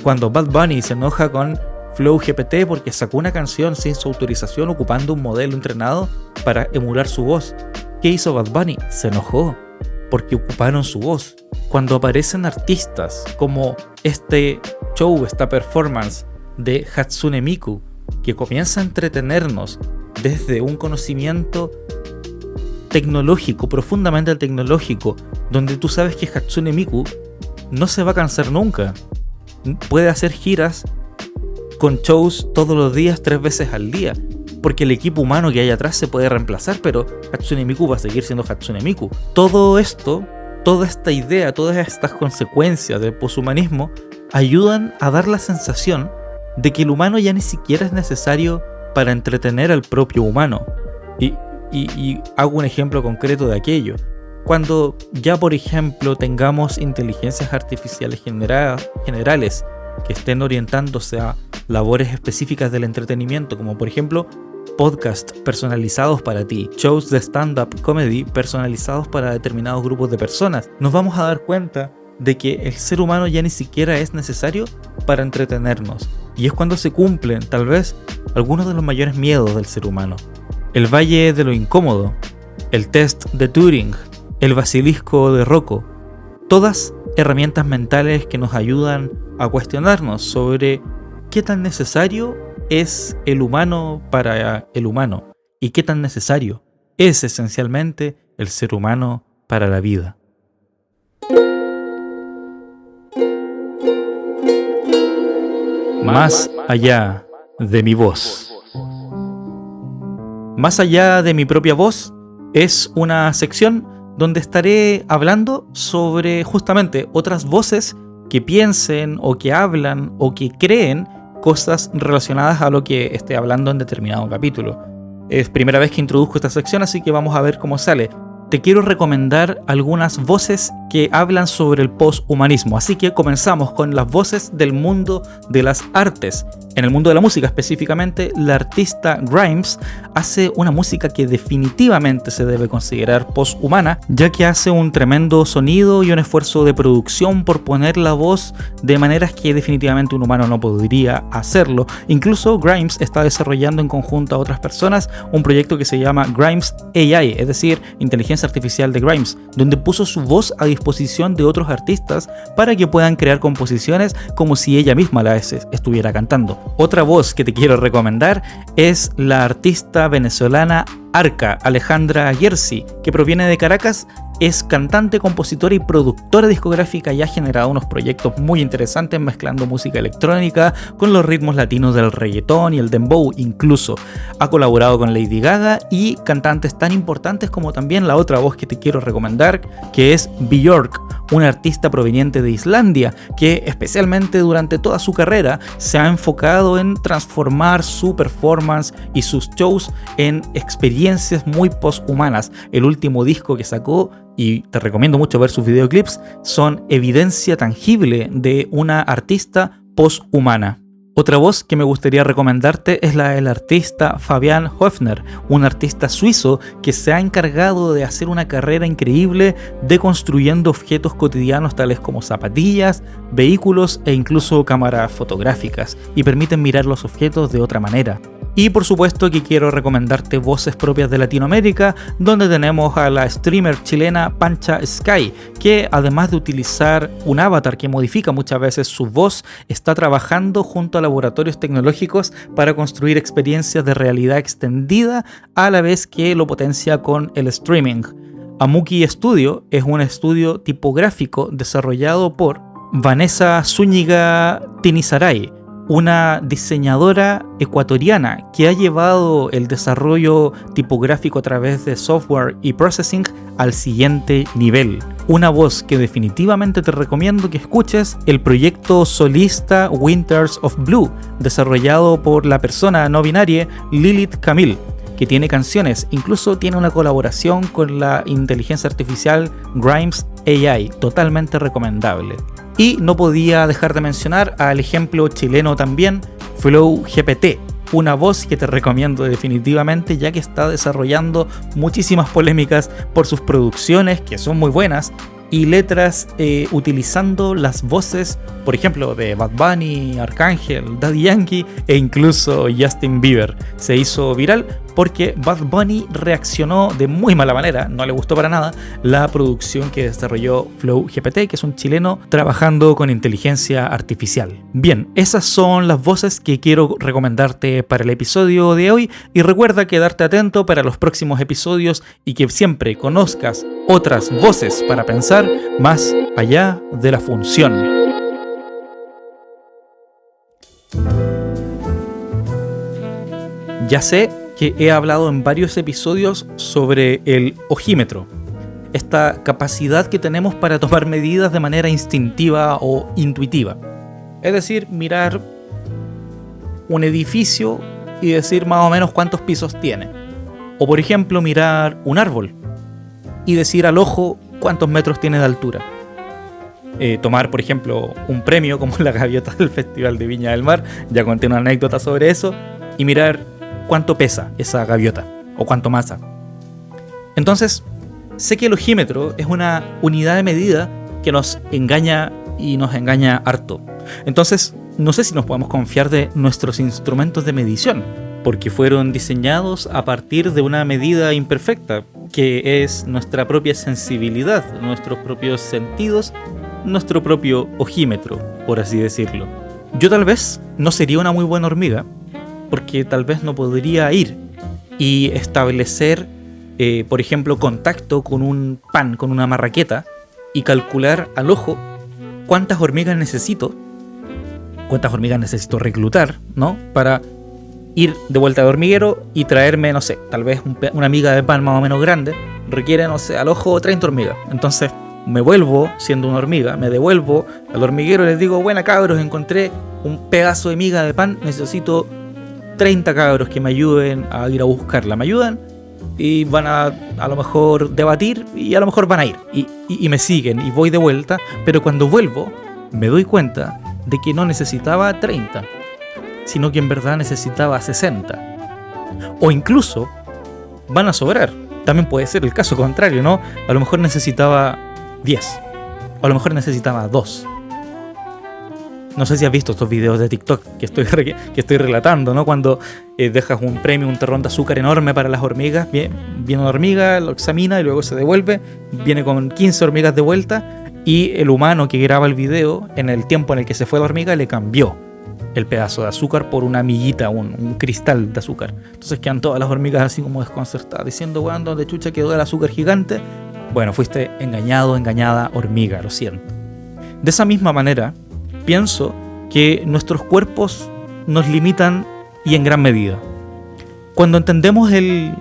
Cuando Bad Bunny se enoja con Flow GPT porque sacó una canción sin su autorización ocupando un modelo entrenado para emular su voz. ¿Qué hizo Bad Bunny? Se enojó porque ocuparon su voz. Cuando aparecen artistas como este show, esta performance de Hatsune Miku, que comienza a entretenernos desde un conocimiento tecnológico, profundamente tecnológico, donde tú sabes que Hatsune Miku no se va a cansar nunca. puede hacer giras con shows todos los días, 3 veces al día, porque el equipo humano que hay atrás se puede reemplazar, pero Hatsune Miku va a seguir siendo Hatsune Miku. Todo esto, toda esta idea, todas estas consecuencias del poshumanismo ayudan a dar la sensación de que el humano ya ni siquiera es necesario para entretener al propio humano. Y hago un ejemplo concreto de aquello. Cuando ya, por ejemplo, tengamos inteligencias artificiales generales que estén orientándose a labores específicas del entretenimiento, como por ejemplo podcasts personalizados para ti, shows de stand-up comedy personalizados para determinados grupos de personas, nos vamos a dar cuenta de que el ser humano ya ni siquiera es necesario para entretenernos. Y es cuando se cumplen, tal vez, algunos de los mayores miedos del ser humano. El valle de lo incómodo, el test de Turing, el basilisco de Rocco. Todas herramientas mentales que nos ayudan a cuestionarnos sobre qué tan necesario es el humano para el humano y qué tan necesario es esencialmente el ser humano para la vida. Más allá de mi voz. Más allá de mi propia voz es una sección donde estaré hablando sobre justamente otras voces que piensen o que hablan o que creen cosas relacionadas a lo que esté hablando en determinado capítulo. Es primera vez que introduzco esta sección, así que vamos a ver cómo sale. Te quiero recomendar algunas voces que hablan sobre el poshumanismo, así que comenzamos con las voces del mundo de las artes. En el mundo de la música específicamente, la artista Grimes hace una música que definitivamente se debe considerar poshumana, ya que hace un tremendo sonido y un esfuerzo de producción por poner la voz de maneras que definitivamente un humano no podría hacerlo. Incluso Grimes está desarrollando en conjunto a otras personas un proyecto que se llama Grimes AI, es decir, inteligencia artificial de Grimes, donde puso su voz a disposición de otros artistas para que puedan crear composiciones como si ella misma las estuviera cantando. Otra voz que te quiero recomendar es la artista venezolana Arca, Alejandra Gersi, que proviene de Caracas. Es cantante, compositora y productora discográfica y ha generado unos proyectos muy interesantes mezclando música electrónica con los ritmos latinos del reggaetón y el dembow. Incluso ha colaborado con Lady Gaga y cantantes tan importantes como también la otra voz que te quiero recomendar, que es Björk, una artista proveniente de Islandia que especialmente durante toda su carrera se ha enfocado en transformar su performance y sus shows en experiencias muy posthumanas. El último disco que sacó, y te recomiendo mucho ver sus videoclips, son evidencia tangible de una artista poshumana. Otra voz que me gustaría recomendarte es la del artista Fabian Hoefner, un artista suizo que se ha encargado de hacer una carrera increíble deconstruyendo objetos cotidianos tales como zapatillas, vehículos e incluso cámaras fotográficas, y permiten mirar los objetos de otra manera. Y por supuesto que quiero recomendarte voces propias de Latinoamérica, donde tenemos a la streamer chilena Pancha Sky, que además de utilizar un avatar que modifica muchas veces su voz, está trabajando junto a laboratorios tecnológicos para construir experiencias de realidad extendida a la vez que lo potencia con el streaming. Amuki Studio es un estudio tipográfico desarrollado por Vanessa Zúñiga Tinizaray, una diseñadora ecuatoriana que ha llevado el desarrollo tipográfico a través de software y processing al siguiente nivel. Una voz que definitivamente te recomiendo que escuches: el proyecto solista Winters of Blue, desarrollado por la persona no binaria Lilith Camille, que tiene canciones, incluso tiene una colaboración con la inteligencia artificial Grimes AI, totalmente recomendable. Y no podía dejar de mencionar al ejemplo chileno también, Flow GPT, una voz que te recomiendo definitivamente, ya que está desarrollando muchísimas polémicas por sus producciones, que son muy buenas, y letras utilizando las voces, por ejemplo, de Bad Bunny, Arcángel, Daddy Yankee e incluso Justin Bieber. Se hizo viral porque Bad Bunny reaccionó de muy mala manera, no le gustó para nada la producción que desarrolló Flow GPT, que es un chileno trabajando con inteligencia artificial. Bien, esas son las voces que quiero recomendarte para el episodio de hoy, y recuerda quedarte atento para los próximos episodios y que siempre conozcas otras voces para pensar más allá de la función. Ya sé que he hablado en varios episodios sobre el ojímetro, esta capacidad que tenemos para tomar medidas de manera instintiva o intuitiva. Es decir, mirar un edificio y decir más o menos cuántos pisos tiene. O por ejemplo, mirar un árbol y decir al ojo cuántos metros tiene de altura. Tomar, por ejemplo, un premio como la gaviota del Festival de Viña del Mar, ya conté una anécdota sobre eso, y mirar cuánto pesa esa gaviota o cuánto masa. Entonces, sé que el ojímetro es una unidad de medida que nos engaña y nos engaña harto. Entonces, no sé si nos podemos confiar de nuestros instrumentos de medición, porque fueron diseñados a partir de una medida imperfecta, que es nuestra propia sensibilidad, nuestros propios sentidos, nuestro propio ojímetro, por así decirlo. Yo tal vez no sería una muy buena hormiga, porque tal vez no podría ir y establecer, por ejemplo, contacto con un pan, con una marraqueta, y calcular al ojo cuántas hormigas necesito reclutar, ¿no? Para ir de vuelta al hormiguero y traerme, no sé, tal vez una miga de pan más o menos grande, requiere, no sé, al ojo 30 hormigas. Entonces me vuelvo siendo una hormiga, me devuelvo al hormiguero y les digo, buena cabros, encontré un pedazo de miga de pan, necesito 30 cabros que me ayuden a ir a buscarla. ¿Me ayudan? Y van a lo mejor debatir y a lo mejor van a ir y me siguen y voy de vuelta, pero cuando vuelvo me doy cuenta de que no necesitaba 30, sino que en verdad necesitaba 60. O incluso van a sobrar. También puede ser el caso contrario, ¿no? A lo mejor necesitaba 10, o a lo mejor necesitaba 2. No sé si has visto estos videos de TikTok que estoy relatando, ¿no? Cuando dejas un premio, un terrón de azúcar enorme para las hormigas, viene una hormiga, lo examina y luego se devuelve, viene con 15 hormigas de vuelta, y el humano que graba el video, en el tiempo en el que se fue la hormiga, le cambió el pedazo de azúcar por una amiguita, un cristal de azúcar. Entonces quedan todas las hormigas así como desconcertadas, diciendo, weón, ¿dónde chucha quedó el azúcar gigante? Bueno, fuiste engañado, engañada hormiga, lo siento. De esa misma manera, pienso que nuestros cuerpos nos limitan y en gran medida. Cuando entendemos el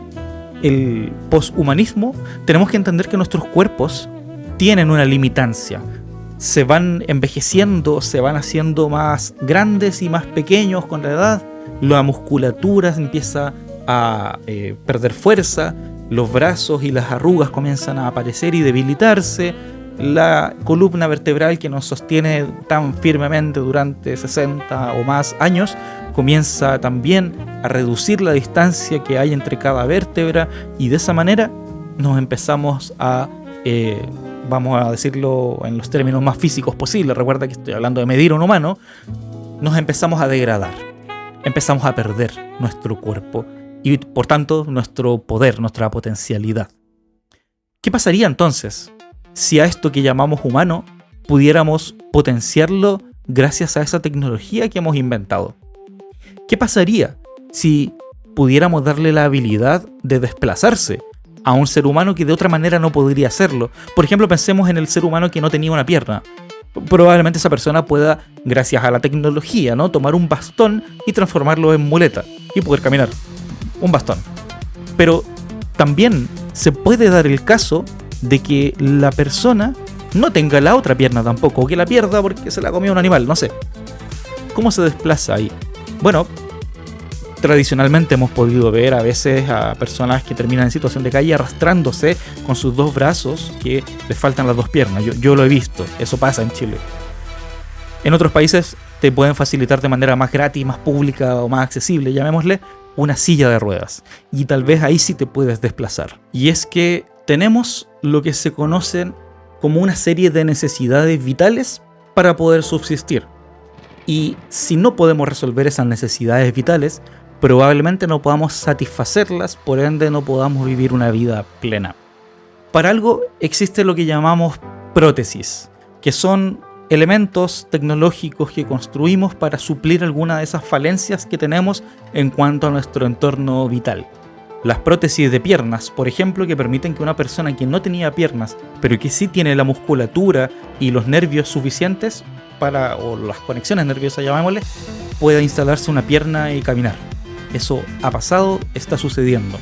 poshumanismo, tenemos que entender que nuestros cuerpos tienen una limitancia. Se van envejeciendo, se van haciendo más grandes y más pequeños con la edad. La musculatura empieza a perder fuerza, los brazos y las arrugas comienzan a aparecer y debilitarse. La columna vertebral que nos sostiene tan firmemente durante 60 o más años comienza también a reducir la distancia que hay entre cada vértebra, y de esa manera nos empezamos a, vamos a decirlo en los términos más físicos posibles, recuerda que estoy hablando de medir a un humano, nos empezamos a degradar, empezamos a perder nuestro cuerpo y por tanto nuestro poder, nuestra potencialidad. ¿Qué pasaría entonces si a esto que llamamos humano pudiéramos potenciarlo gracias a esa tecnología que hemos inventado? ¿Qué pasaría si pudiéramos darle la habilidad de desplazarse a un ser humano que de otra manera no podría hacerlo? Por ejemplo, pensemos en el ser humano que no tenía una pierna. Probablemente esa persona pueda, gracias a la tecnología, ¿no?, tomar un bastón y transformarlo en muleta y poder caminar. Un bastón. Pero también se puede dar el caso de que la persona no tenga la otra pierna tampoco, o que la pierda porque se la comió un animal, no sé. ¿Cómo se desplaza ahí? Bueno, tradicionalmente hemos podido ver a veces a personas que terminan en situación de calle arrastrándose con sus dos brazos, que les faltan las dos piernas. Yo lo he visto, eso pasa en Chile. En otros países te pueden facilitar de manera más gratis, más pública o más accesible, llamémosle, una silla de ruedas. Y tal vez ahí sí te puedes desplazar. Y es que tenemos lo que se conocen como una serie de necesidades vitales para poder subsistir. Y si no podemos resolver esas necesidades vitales, probablemente no podamos satisfacerlas, por ende no podamos vivir una vida plena. Para algo existe lo que llamamos prótesis, que son elementos tecnológicos que construimos para suplir alguna de esas falencias que tenemos en cuanto a nuestro entorno vital. Las prótesis de piernas, por ejemplo, que permiten que una persona que no tenía piernas, pero que sí tiene la musculatura y los nervios suficientes o las conexiones nerviosas, llamémosle, pueda instalarse una pierna y caminar. Eso ha pasado, está sucediendo.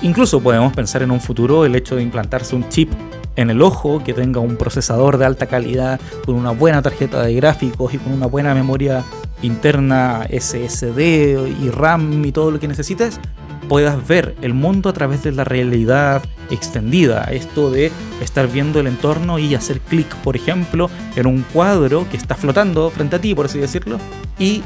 Incluso podemos pensar en un futuro el hecho de implantarse un chip en el ojo que tenga un procesador de alta calidad, con una buena tarjeta de gráficos y con una buena memoria interna SSD y RAM y todo lo que necesites, puedas ver el mundo a través de la realidad extendida. Esto de estar viendo el entorno y hacer clic, por ejemplo, en un cuadro que está flotando frente a ti, por así decirlo, y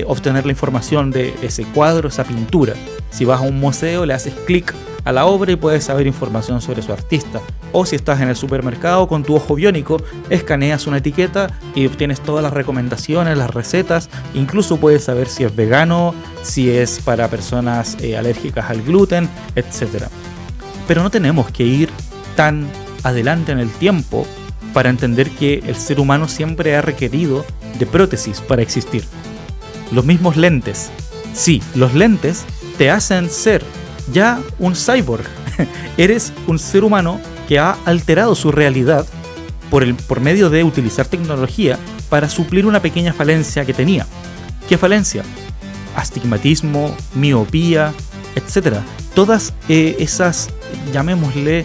obtener la información de ese cuadro, esa pintura. Si vas a un museo, le haces clic a la obra y puedes saber información sobre su artista. O si estás en el supermercado con tu ojo biónico, escaneas una etiqueta y obtienes todas las recomendaciones, las recetas. Incluso puedes saber si es vegano, si es para personas alérgicas al gluten, etc. Pero no tenemos que ir tan adelante en el tiempo para entender que el ser humano siempre ha requerido de prótesis para existir. Los mismos lentes. Sí, los lentes te hacen ser ya un cyborg. Eres un ser humano que ha alterado su realidad por medio de utilizar tecnología para suplir una pequeña falencia que tenía. ¿Qué falencia? Astigmatismo, miopía, etc. Todas esas, llamémosle,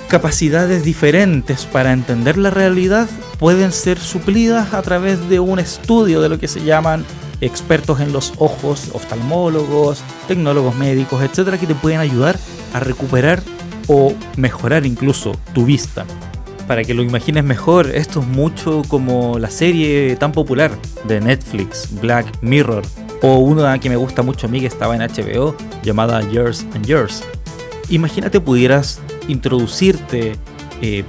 capacidades diferentes para entender la realidad pueden ser suplidas a través de un estudio de lo que se llaman expertos en los ojos, oftalmólogos, tecnólogos médicos, etcétera, que te pueden ayudar a recuperar o mejorar incluso tu vista. Para que lo imagines mejor, esto es mucho como la serie tan popular de Netflix, Black Mirror, o una que me gusta mucho a mí que estaba en HBO llamada Years and Years. Imagínate pudieras introducirte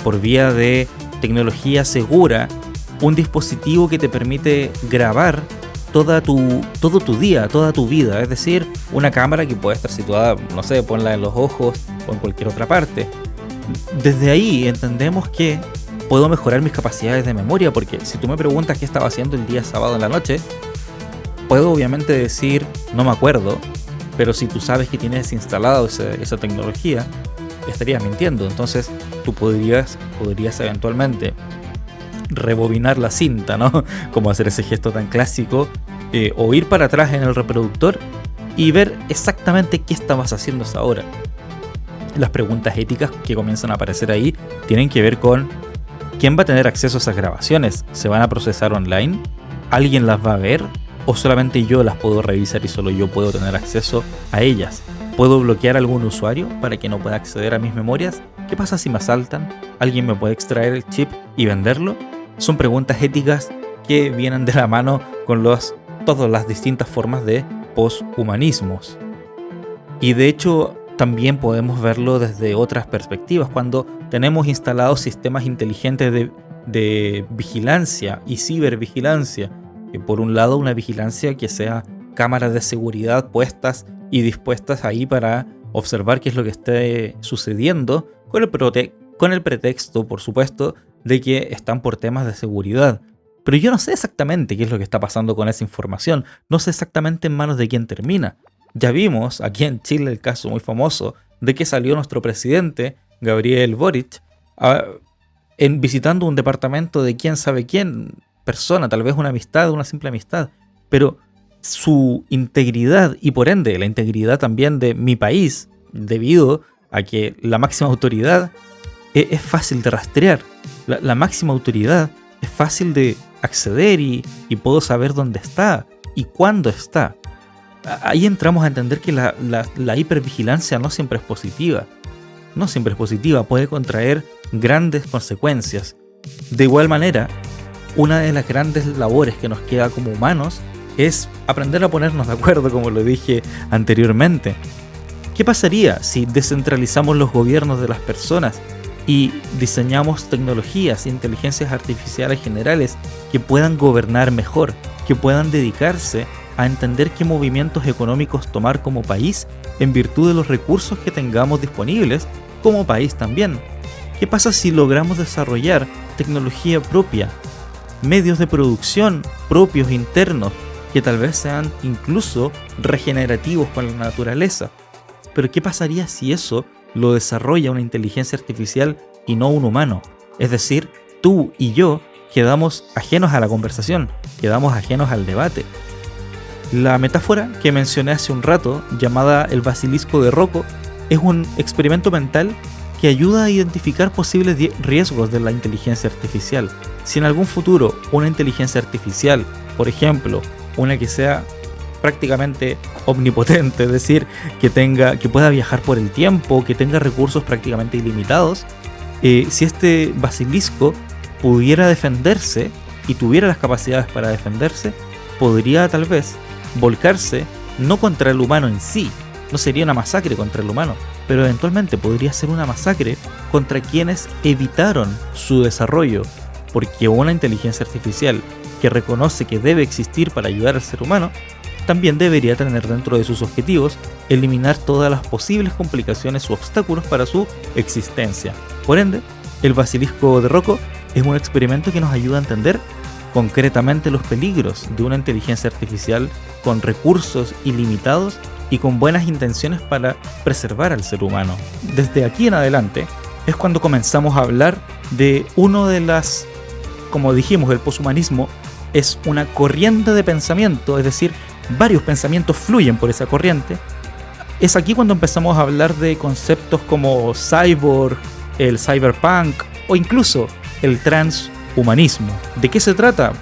por vía de tecnología segura un dispositivo que te permite grabar todo tu día, toda tu vida. Es decir, una cámara que puede estar situada, no sé, ponla en los ojos o en cualquier otra parte. Desde ahí entendemos que puedo mejorar mis capacidades de memoria, porque si tú me preguntas qué estaba haciendo el día sábado en la noche, puedo obviamente decir no me acuerdo, pero si tú sabes que tienes instalado esa tecnología, estarías mintiendo. Entonces tú podrías eventualmente rebobinar la cinta, ¿no? Como hacer ese gesto tan clásico, o ir para atrás en el reproductor y ver exactamente qué estabas haciendo hasta ahora. Las preguntas éticas que comienzan a aparecer ahí tienen que ver con ¿quién va a tener acceso a esas grabaciones? ¿Se van a procesar online? ¿Alguien las va a ver? ¿O solamente yo las puedo revisar y solo yo puedo tener acceso a ellas? ¿Puedo bloquear a algún usuario para que no pueda acceder a mis memorias? ¿Qué pasa si me asaltan? ¿Alguien me puede extraer el chip y venderlo? Son preguntas éticas que vienen de la mano con todas las distintas formas de poshumanismos. Y de hecho también podemos verlo desde otras perspectivas, cuando tenemos instalados sistemas inteligentes de vigilancia y cibervigilancia. Que por un lado una vigilancia que sea cámaras de seguridad puestas y dispuestas ahí para observar qué es lo que esté sucediendo, con el pretexto, por supuesto, de que están por temas de seguridad. Pero yo no sé exactamente qué es lo que está pasando con esa información, no sé exactamente en manos de quién termina. Ya vimos aquí en Chile el caso muy famoso de que salió nuestro presidente, Gabriel Boric, visitando un departamento de quién sabe quién, persona, tal vez una amistad, una simple amistad, pero su integridad y por ende la integridad también de mi país, debido a que la máxima autoridad es fácil de rastrear, la máxima autoridad es fácil de acceder y puedo saber dónde está y cuándo está. Ahí entramos a entender que la hipervigilancia no siempre es positiva, puede contraer grandes consecuencias. De igual manera, una de las grandes labores que nos queda como humanos es aprender a ponernos de acuerdo, como lo dije anteriormente. ¿Qué pasaría si descentralizamos los gobiernos de las personas y diseñamos tecnologías, inteligencias artificiales generales que puedan gobernar mejor, que puedan dedicarse a entender qué movimientos económicos tomar como país en virtud de los recursos que tengamos disponibles como país también? ¿Qué pasa si logramos desarrollar tecnología propia, medios de producción propios internos que tal vez sean incluso regenerativos con la naturaleza? Pero ¿qué pasaría si eso lo desarrolla una inteligencia artificial y no un humano? Es decir, tú y yo quedamos ajenos a la conversación, quedamos ajenos al debate. La metáfora que mencioné hace un rato, llamada el basilisco de Rocco, es un experimento mental que ayuda a identificar posibles riesgos de la inteligencia artificial. Si en algún futuro una inteligencia artificial, por ejemplo, una que sea prácticamente omnipotente, es decir, que pueda viajar por el tiempo, que tenga recursos prácticamente ilimitados, si este basilisco pudiera defenderse y tuviera las capacidades para defenderse, podría tal vez volcarse no contra el humano en sí, no sería una masacre contra el humano, pero eventualmente podría ser una masacre contra quienes evitaron su desarrollo, porque una inteligencia artificial que reconoce que debe existir para ayudar al ser humano, también debería tener dentro de sus objetivos eliminar todas las posibles complicaciones u obstáculos para su existencia. Por ende, el basilisco de Rocco es un experimento que nos ayuda a entender concretamente los peligros de una inteligencia artificial con recursos ilimitados y con buenas intenciones para preservar al ser humano. Desde aquí en adelante es cuando comenzamos a hablar de uno de las, como dijimos, el poshumanismo es una corriente de pensamiento, es decir, varios pensamientos fluyen por esa corriente. Es aquí cuando empezamos a hablar de conceptos como cyborg, el cyberpunk o incluso el transhumanismo. ¿De qué se trata?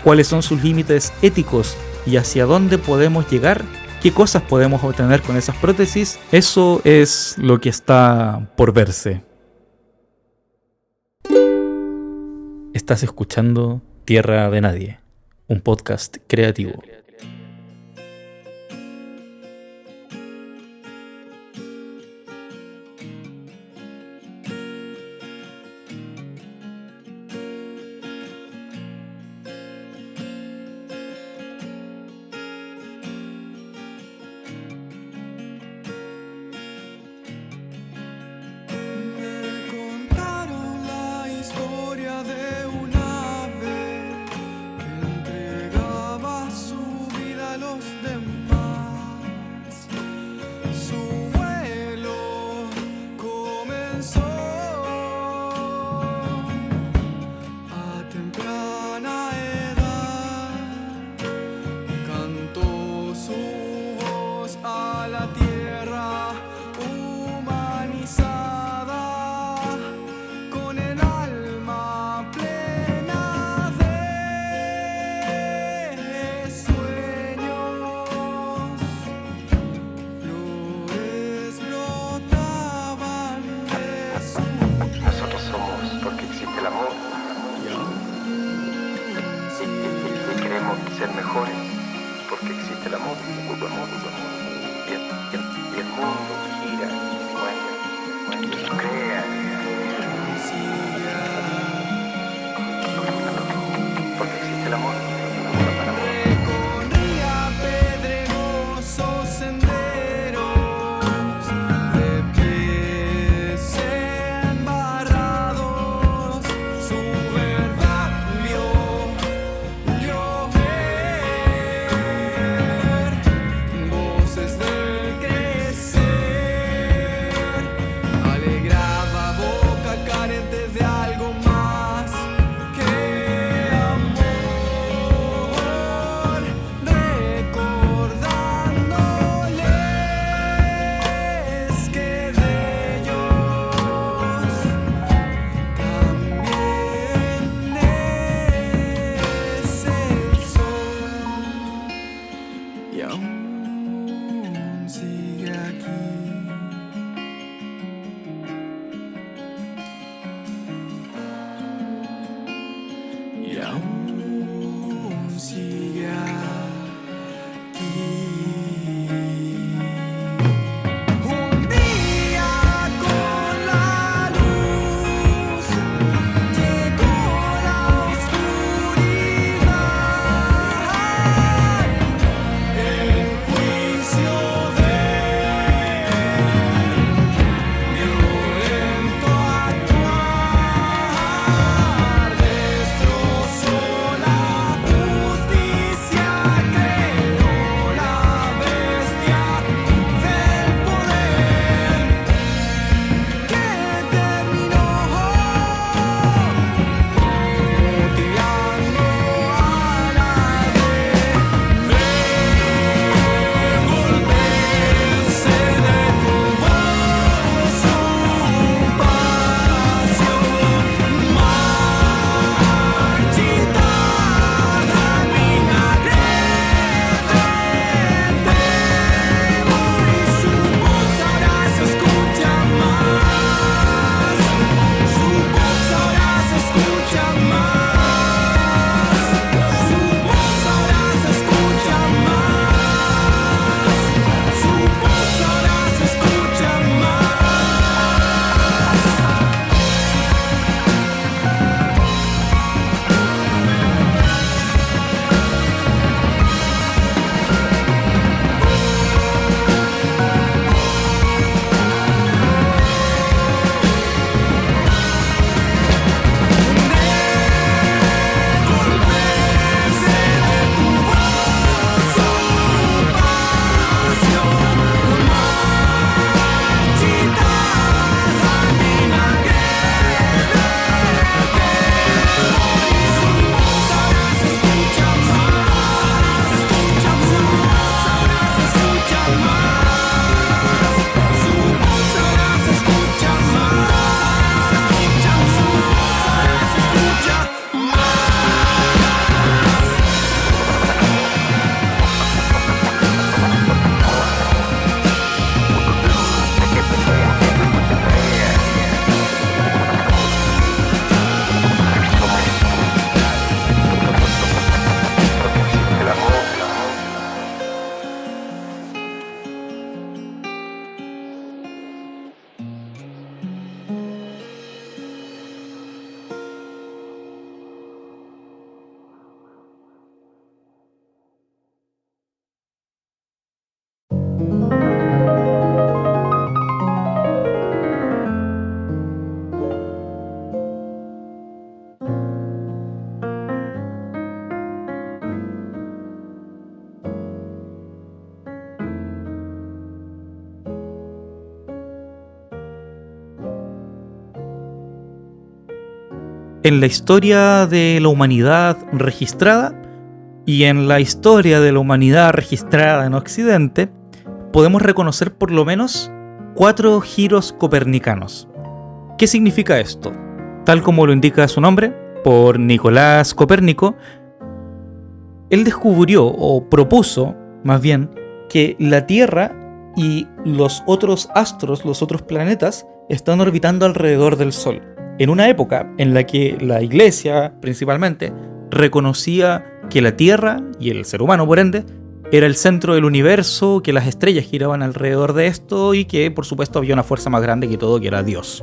¿Cuáles son sus límites éticos y hacia dónde podemos llegar? ¿Qué cosas podemos obtener con esas prótesis? Eso es lo que está por verse. Estás escuchando Tierra de Nadie, un podcast creativo. Ser mejores porque existe el amor, y el mundo gira y crea porque existe el amor. Recorría pedregosos senderos de pies embarrados, su verdad vio llover. en la historia de la humanidad registrada y en la historia de la humanidad registrada en Occidente, podemos reconocer por lo menos 4 giros copernicanos. ¿Qué significa esto? Tal como lo indica su nombre, por Nicolás Copérnico, él descubrió o propuso, más bien, que la Tierra y los otros astros, los otros planetas, están orbitando alrededor del Sol. En una época en la que la Iglesia, principalmente, reconocía que la Tierra, y el ser humano por ende, era el centro del universo, que las estrellas giraban alrededor de esto y que, por supuesto, había una fuerza más grande que todo, que era Dios.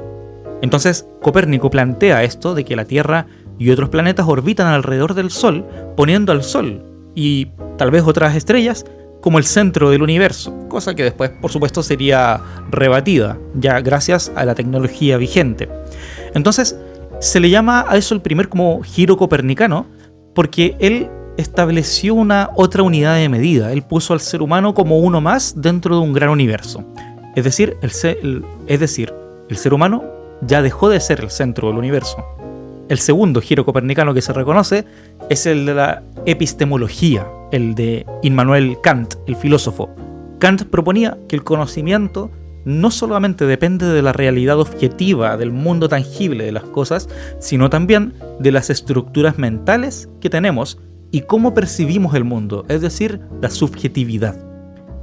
Entonces, Copérnico plantea esto de que la Tierra y otros planetas orbitan alrededor del Sol, poniendo al Sol y tal vez otras estrellas como el centro del universo, cosa que después, por supuesto, sería rebatida, ya gracias a la tecnología vigente. Entonces, se le llama a eso el primer como giro copernicano, porque él estableció una otra unidad de medida. Él puso al ser humano como uno más dentro de un gran universo. Es decir, el ser humano ya dejó de ser el centro del universo. El segundo giro copernicano que se reconoce es el de la epistemología, el de Immanuel Kant, el filósofo. Kant proponía que el conocimiento no solamente depende de la realidad objetiva, del mundo tangible de las cosas, sino también de las estructuras mentales que tenemos y cómo percibimos el mundo, es decir, la subjetividad.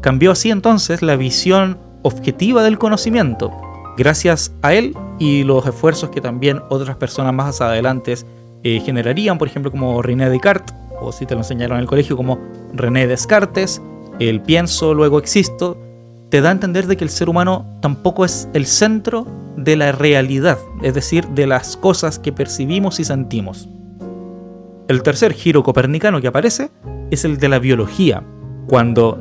Cambió así entonces la visión objetiva del conocimiento. Gracias a él y los esfuerzos que también otras personas más adelante generarían, por ejemplo como René Descartes, o si te lo enseñaron en el colegio como René Descartes, el pienso, luego existo, te da a entender de que el ser humano tampoco es el centro de la realidad, es decir, de las cosas que percibimos y sentimos. El tercer giro copernicano que aparece es el de la biología, cuando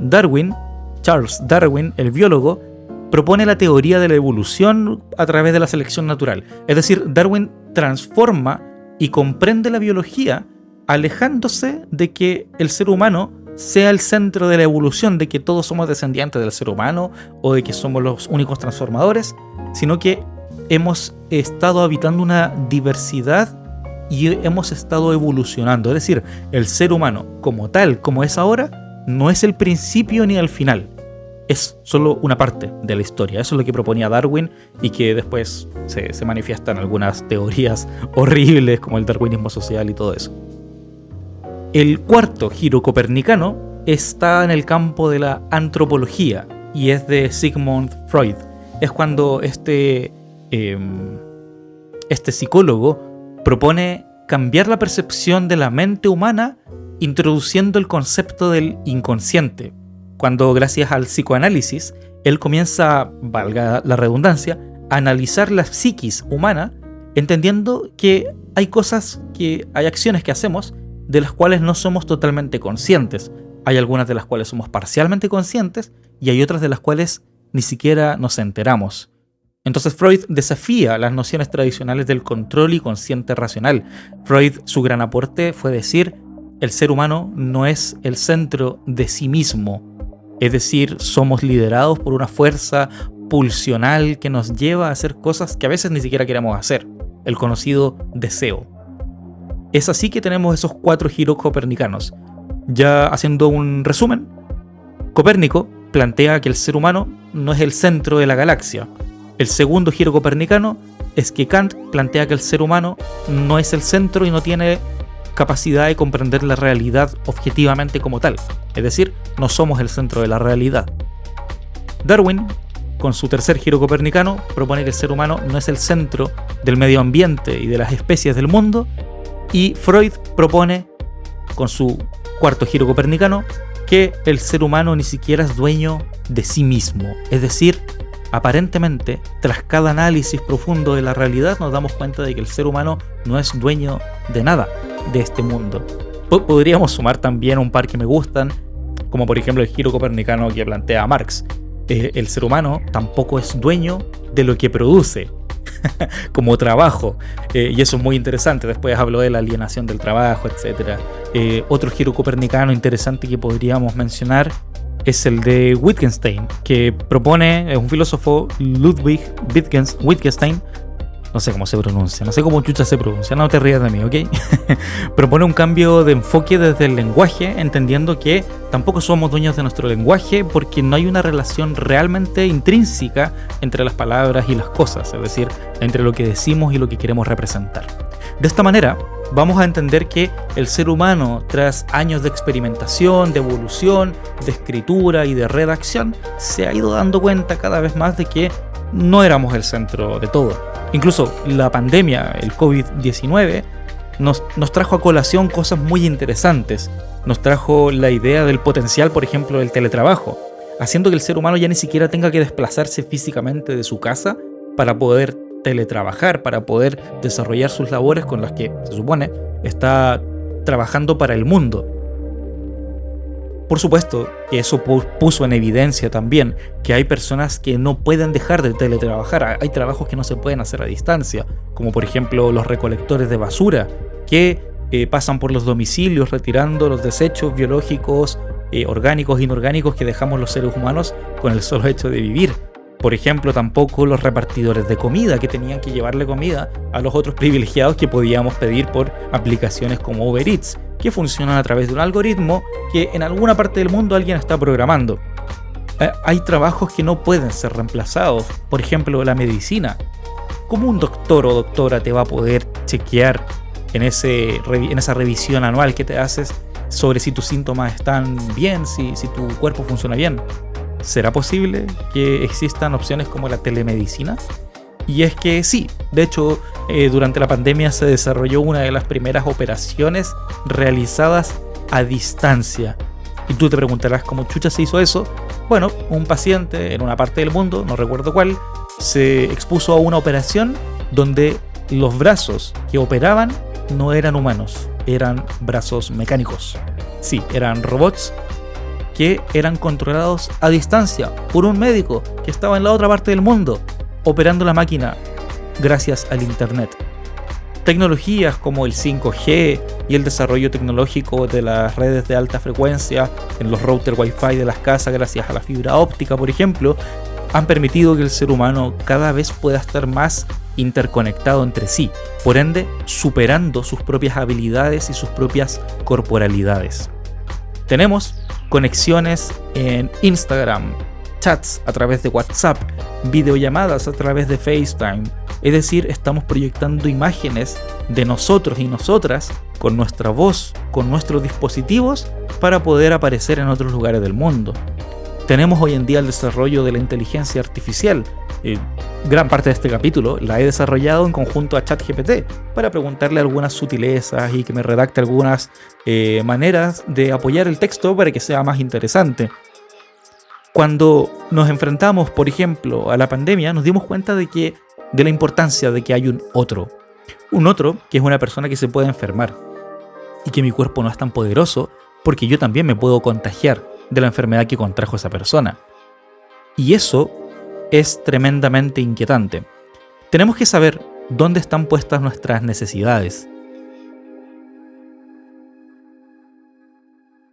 Charles Darwin, el biólogo, propone la teoría de la evolución a través de la selección natural. Es decir, Darwin transforma y comprende la biología alejándose de que el ser humano sea el centro de la evolución, de que todos somos descendientes del ser humano o de que somos los únicos transformadores, sino que hemos estado habitando una diversidad y hemos estado evolucionando. Es decir, el ser humano como tal, como es ahora, no es el principio ni el final. Es solo una parte de la historia. Eso es lo que proponía Darwin y que después se manifiesta en algunas teorías horribles como el darwinismo social y todo eso. El cuarto giro copernicano está en el campo de la antropología y es de Sigmund Freud. Es cuando este psicólogo propone cambiar la percepción de la mente humana introduciendo el concepto del inconsciente. Cuando gracias al psicoanálisis, él comienza, valga la redundancia, a analizar la psiquis humana, entendiendo que hay acciones que hacemos de las cuales no somos totalmente conscientes. Hay algunas de las cuales somos parcialmente conscientes y hay otras de las cuales ni siquiera nos enteramos. Entonces Freud desafía las nociones tradicionales del control y consciente racional. Freud, su gran aporte fue decir, el ser humano no es el centro de sí mismo. Es decir, somos liderados por una fuerza pulsional que nos lleva a hacer cosas que a veces ni siquiera queremos hacer, el conocido deseo. Es así que tenemos esos 4 giros copernicanos. Ya haciendo un resumen, Copérnico plantea que el ser humano no es el centro de la galaxia. El segundo giro copernicano es que Kant plantea que el ser humano no es el centro y no tiene capacidad de comprender la realidad objetivamente como tal, es decir, no somos el centro de la realidad. Darwin, con su tercer giro copernicano, propone que el ser humano no es el centro del medio ambiente y de las especies del mundo, y Freud propone, con su cuarto giro copernicano, que el ser humano ni siquiera es dueño de sí mismo, es decir, aparentemente, tras cada análisis profundo de la realidad nos damos cuenta de que el ser humano no es dueño de nada de este mundo. Podríamos sumar también un par que me gustan, como por ejemplo el giro copernicano que plantea Marx. El ser humano tampoco es dueño de lo que produce como trabajo, y eso es muy interesante. Después habló de la alienación del trabajo, etc. Otro giro copernicano interesante que podríamos mencionar es el de Wittgenstein, que propone, es un filósofo, Ludwig Wittgenstein, no sé cómo se pronuncia, no sé cómo chucha se pronuncia, no te rías de mí, ¿ok? Propone un cambio de enfoque desde el lenguaje, entendiendo que tampoco somos dueños de nuestro lenguaje porque no hay una relación realmente intrínseca entre las palabras y las cosas, es decir, entre lo que decimos y lo que queremos representar. De esta manera, vamos a entender que el ser humano, tras años de experimentación, de evolución, de escritura y de redacción, se ha ido dando cuenta cada vez más de que no éramos el centro de todo. Incluso la pandemia, el COVID-19, nos trajo a colación cosas muy interesantes. Nos trajo la idea del potencial, por ejemplo, del teletrabajo, haciendo que el ser humano ya ni siquiera tenga que desplazarse físicamente de su casa para poder teletrabajar, para poder desarrollar sus labores con las que, se supone, está trabajando para el mundo. Por supuesto que eso puso en evidencia también que hay personas que no pueden dejar de teletrabajar. Hay trabajos que no se pueden hacer a distancia, como por ejemplo los recolectores de basura, que pasan por los domicilios retirando los desechos biológicos, orgánicos e inorgánicos que dejamos los seres humanos con el solo hecho de vivir. Por ejemplo, tampoco los repartidores de comida, que tenían que llevarle comida a los otros privilegiados que podíamos pedir por aplicaciones como Uber Eats, que funcionan a través de un algoritmo que en alguna parte del mundo alguien está programando. Hay trabajos que no pueden ser reemplazados, por ejemplo la medicina. ¿Cómo un doctor o doctora te va a poder chequear en esa revisión anual que te haces sobre si tus síntomas están bien, si tu cuerpo funciona bien? ¿Será posible que existan opciones como la telemedicina? Y es que sí, de hecho, durante la pandemia se desarrolló una de las primeras operaciones realizadas a distancia. Y tú te preguntarás cómo chucha se hizo eso. Bueno, un paciente en una parte del mundo, no recuerdo cuál, se expuso a una operación donde los brazos que operaban no eran humanos, eran brazos mecánicos. Sí, eran robots que eran controlados a distancia por un médico que estaba en la otra parte del mundo, operando la máquina gracias al internet. Tecnologías como el 5G y el desarrollo tecnológico de las redes de alta frecuencia en los routers Wi-Fi de las casas gracias a la fibra óptica, por ejemplo, han permitido que el ser humano cada vez pueda estar más interconectado entre sí, por ende superando sus propias habilidades y sus propias corporalidades. Tenemos conexiones en Instagram, chats a través de WhatsApp, videollamadas a través de FaceTime. Es decir, estamos proyectando imágenes de nosotros y nosotras con nuestra voz, con nuestros dispositivos para poder aparecer en otros lugares del mundo. Tenemos hoy en día el desarrollo de la inteligencia artificial. Gran parte de este capítulo la he desarrollado en conjunto a ChatGPT para preguntarle algunas sutilezas y que me redacte algunas maneras de apoyar el texto para que sea más interesante. Cuando nos enfrentamos, por ejemplo, a la pandemia, nos dimos cuenta de la importancia de que hay un otro. Un otro que es una persona que se puede enfermar y que mi cuerpo no es tan poderoso porque yo también me puedo contagiar de la enfermedad que contrajo esa persona. Y eso es tremendamente inquietante. Tenemos que saber dónde están puestas nuestras necesidades.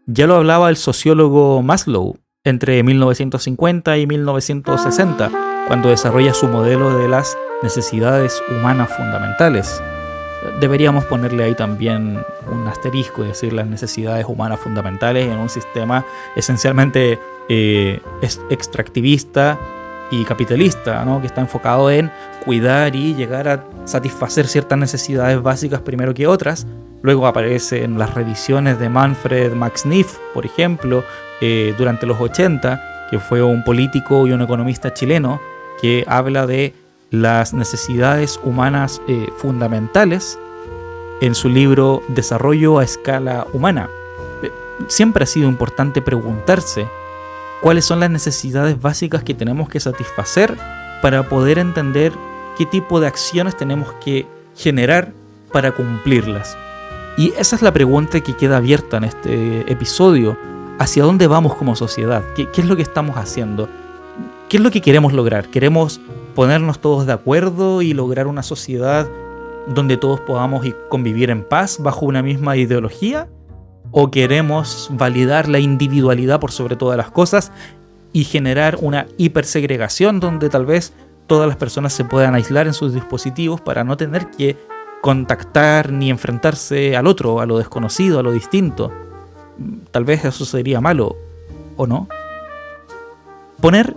Ya lo hablaba el sociólogo Maslow entre 1950 y 1960, cuando desarrolla su modelo de las necesidades humanas fundamentales. Deberíamos ponerle ahí también un asterisco y decir las necesidades humanas fundamentales en un sistema esencialmente extractivista y capitalista, ¿no? Que está enfocado en cuidar y llegar a satisfacer ciertas necesidades básicas primero que otras. Luego aparecen las revisiones de Manfred Max Neef, por ejemplo, durante los 80, que fue un político y un economista chileno que habla de las necesidades humanas fundamentales en su libro Desarrollo a escala humana. Siempre ha sido importante preguntarse cuáles son las necesidades básicas que tenemos que satisfacer para poder entender qué tipo de acciones tenemos que generar para cumplirlas. Y esa es la pregunta que queda abierta en este episodio. ¿Hacia dónde vamos como sociedad? ¿Qué es lo que estamos haciendo? ¿Qué es lo que queremos lograr? ¿Queremos ponernos todos de acuerdo y lograr una sociedad donde todos podamos convivir en paz bajo una misma ideología? ¿O queremos validar la individualidad por sobre todas las cosas y generar una hipersegregación donde tal vez todas las personas se puedan aislar en sus dispositivos para no tener que contactar ni enfrentarse al otro, a lo desconocido, a lo distinto. Tal vez eso sería malo, ¿o no? Poner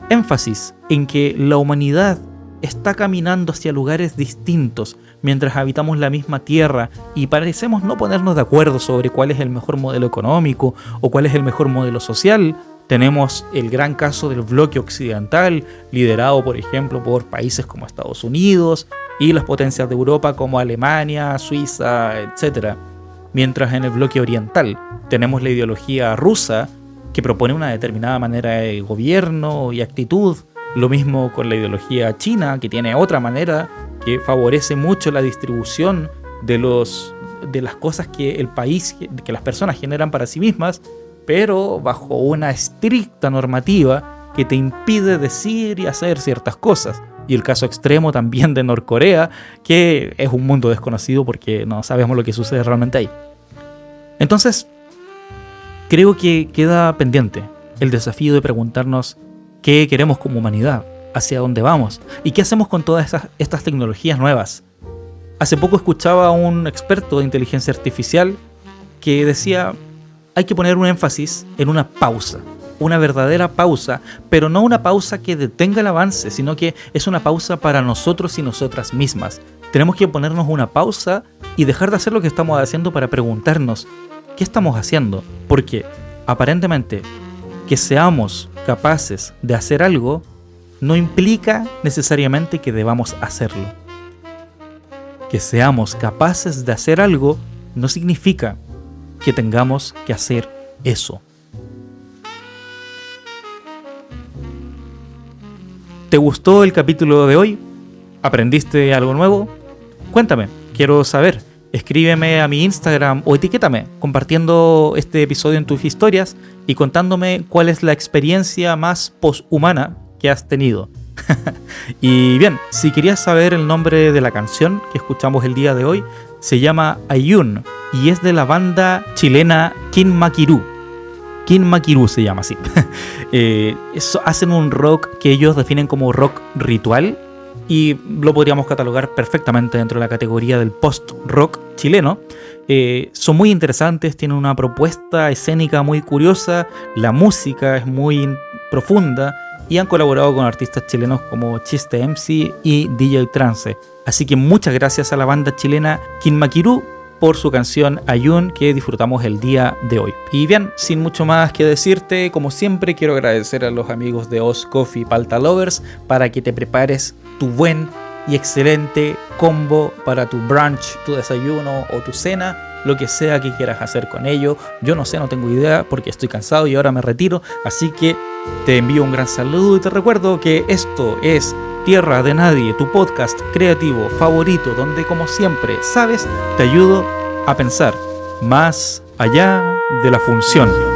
énfasis en que la humanidad está caminando hacia lugares distintos mientras habitamos la misma tierra y parecemos no ponernos de acuerdo sobre cuál es el mejor modelo económico o cuál es el mejor modelo social. Tenemos el gran caso del bloque occidental, liderado por ejemplo por países como Estados Unidos y las potencias de Europa como Alemania, Suiza, etc. Mientras en el bloque oriental tenemos la ideología rusa que propone una determinada manera de gobierno y actitud. Lo mismo con la ideología china, que tiene otra manera que favorece mucho la distribución de las cosas que el país, que las personas generan para sí mismas, pero bajo una estricta normativa que te impide decir y hacer ciertas cosas. Y el caso extremo también de Norcorea, que es un mundo desconocido porque no sabemos lo que sucede realmente ahí. Entonces, creo que queda pendiente el desafío de preguntarnos qué queremos como humanidad, hacia dónde vamos y qué hacemos con todas estas tecnologías nuevas. Hace poco escuchaba a un experto de inteligencia artificial que decía: hay que poner un énfasis en una pausa, una verdadera pausa, pero no una pausa que detenga el avance, sino que es una pausa para nosotros y nosotras mismas. Tenemos que ponernos una pausa y dejar de hacer lo que estamos haciendo para preguntarnos ¿qué estamos haciendo? Porque aparentemente que seamos capaces de hacer algo no implica necesariamente que debamos hacerlo. Que seamos capaces de hacer algo no significa que tengamos que hacer eso. ¿Te gustó el capítulo de hoy? ¿Aprendiste algo nuevo? Cuéntame, quiero saber. Escríbeme a mi Instagram o etiquétame compartiendo este episodio en tus historias y contándome cuál es la experiencia más poshumana que has tenido. Y bien, si querías saber el nombre de la canción que escuchamos el día de hoy, se llama Ayun y es de la banda chilena Kin Makiru. Kin Makiru se llama así. Hacen un rock que ellos definen como rock ritual y lo podríamos catalogar perfectamente dentro de la categoría del post-rock chileno. Son muy interesantes, tienen una propuesta escénica muy curiosa, la música es muy profunda y han colaborado con artistas chilenos como Chiste MC y DJ Trance. Así que muchas gracias a la banda chilena Kin Makiru por su canción Ayun que disfrutamos el día de hoy. Y bien, sin mucho más que decirte, como siempre quiero agradecer a los amigos de Oz Coffee Palta Lovers para que te prepares tu buen y excelente combo para tu brunch, tu desayuno o tu cena, lo que sea que quieras hacer con ello. Yo no sé, no tengo idea porque estoy cansado y ahora me retiro, así que te envío un gran saludo y te recuerdo que esto es Tierra de Nadie, tu podcast creativo favorito, donde como siempre, sabes, te ayudo a pensar más allá de la función.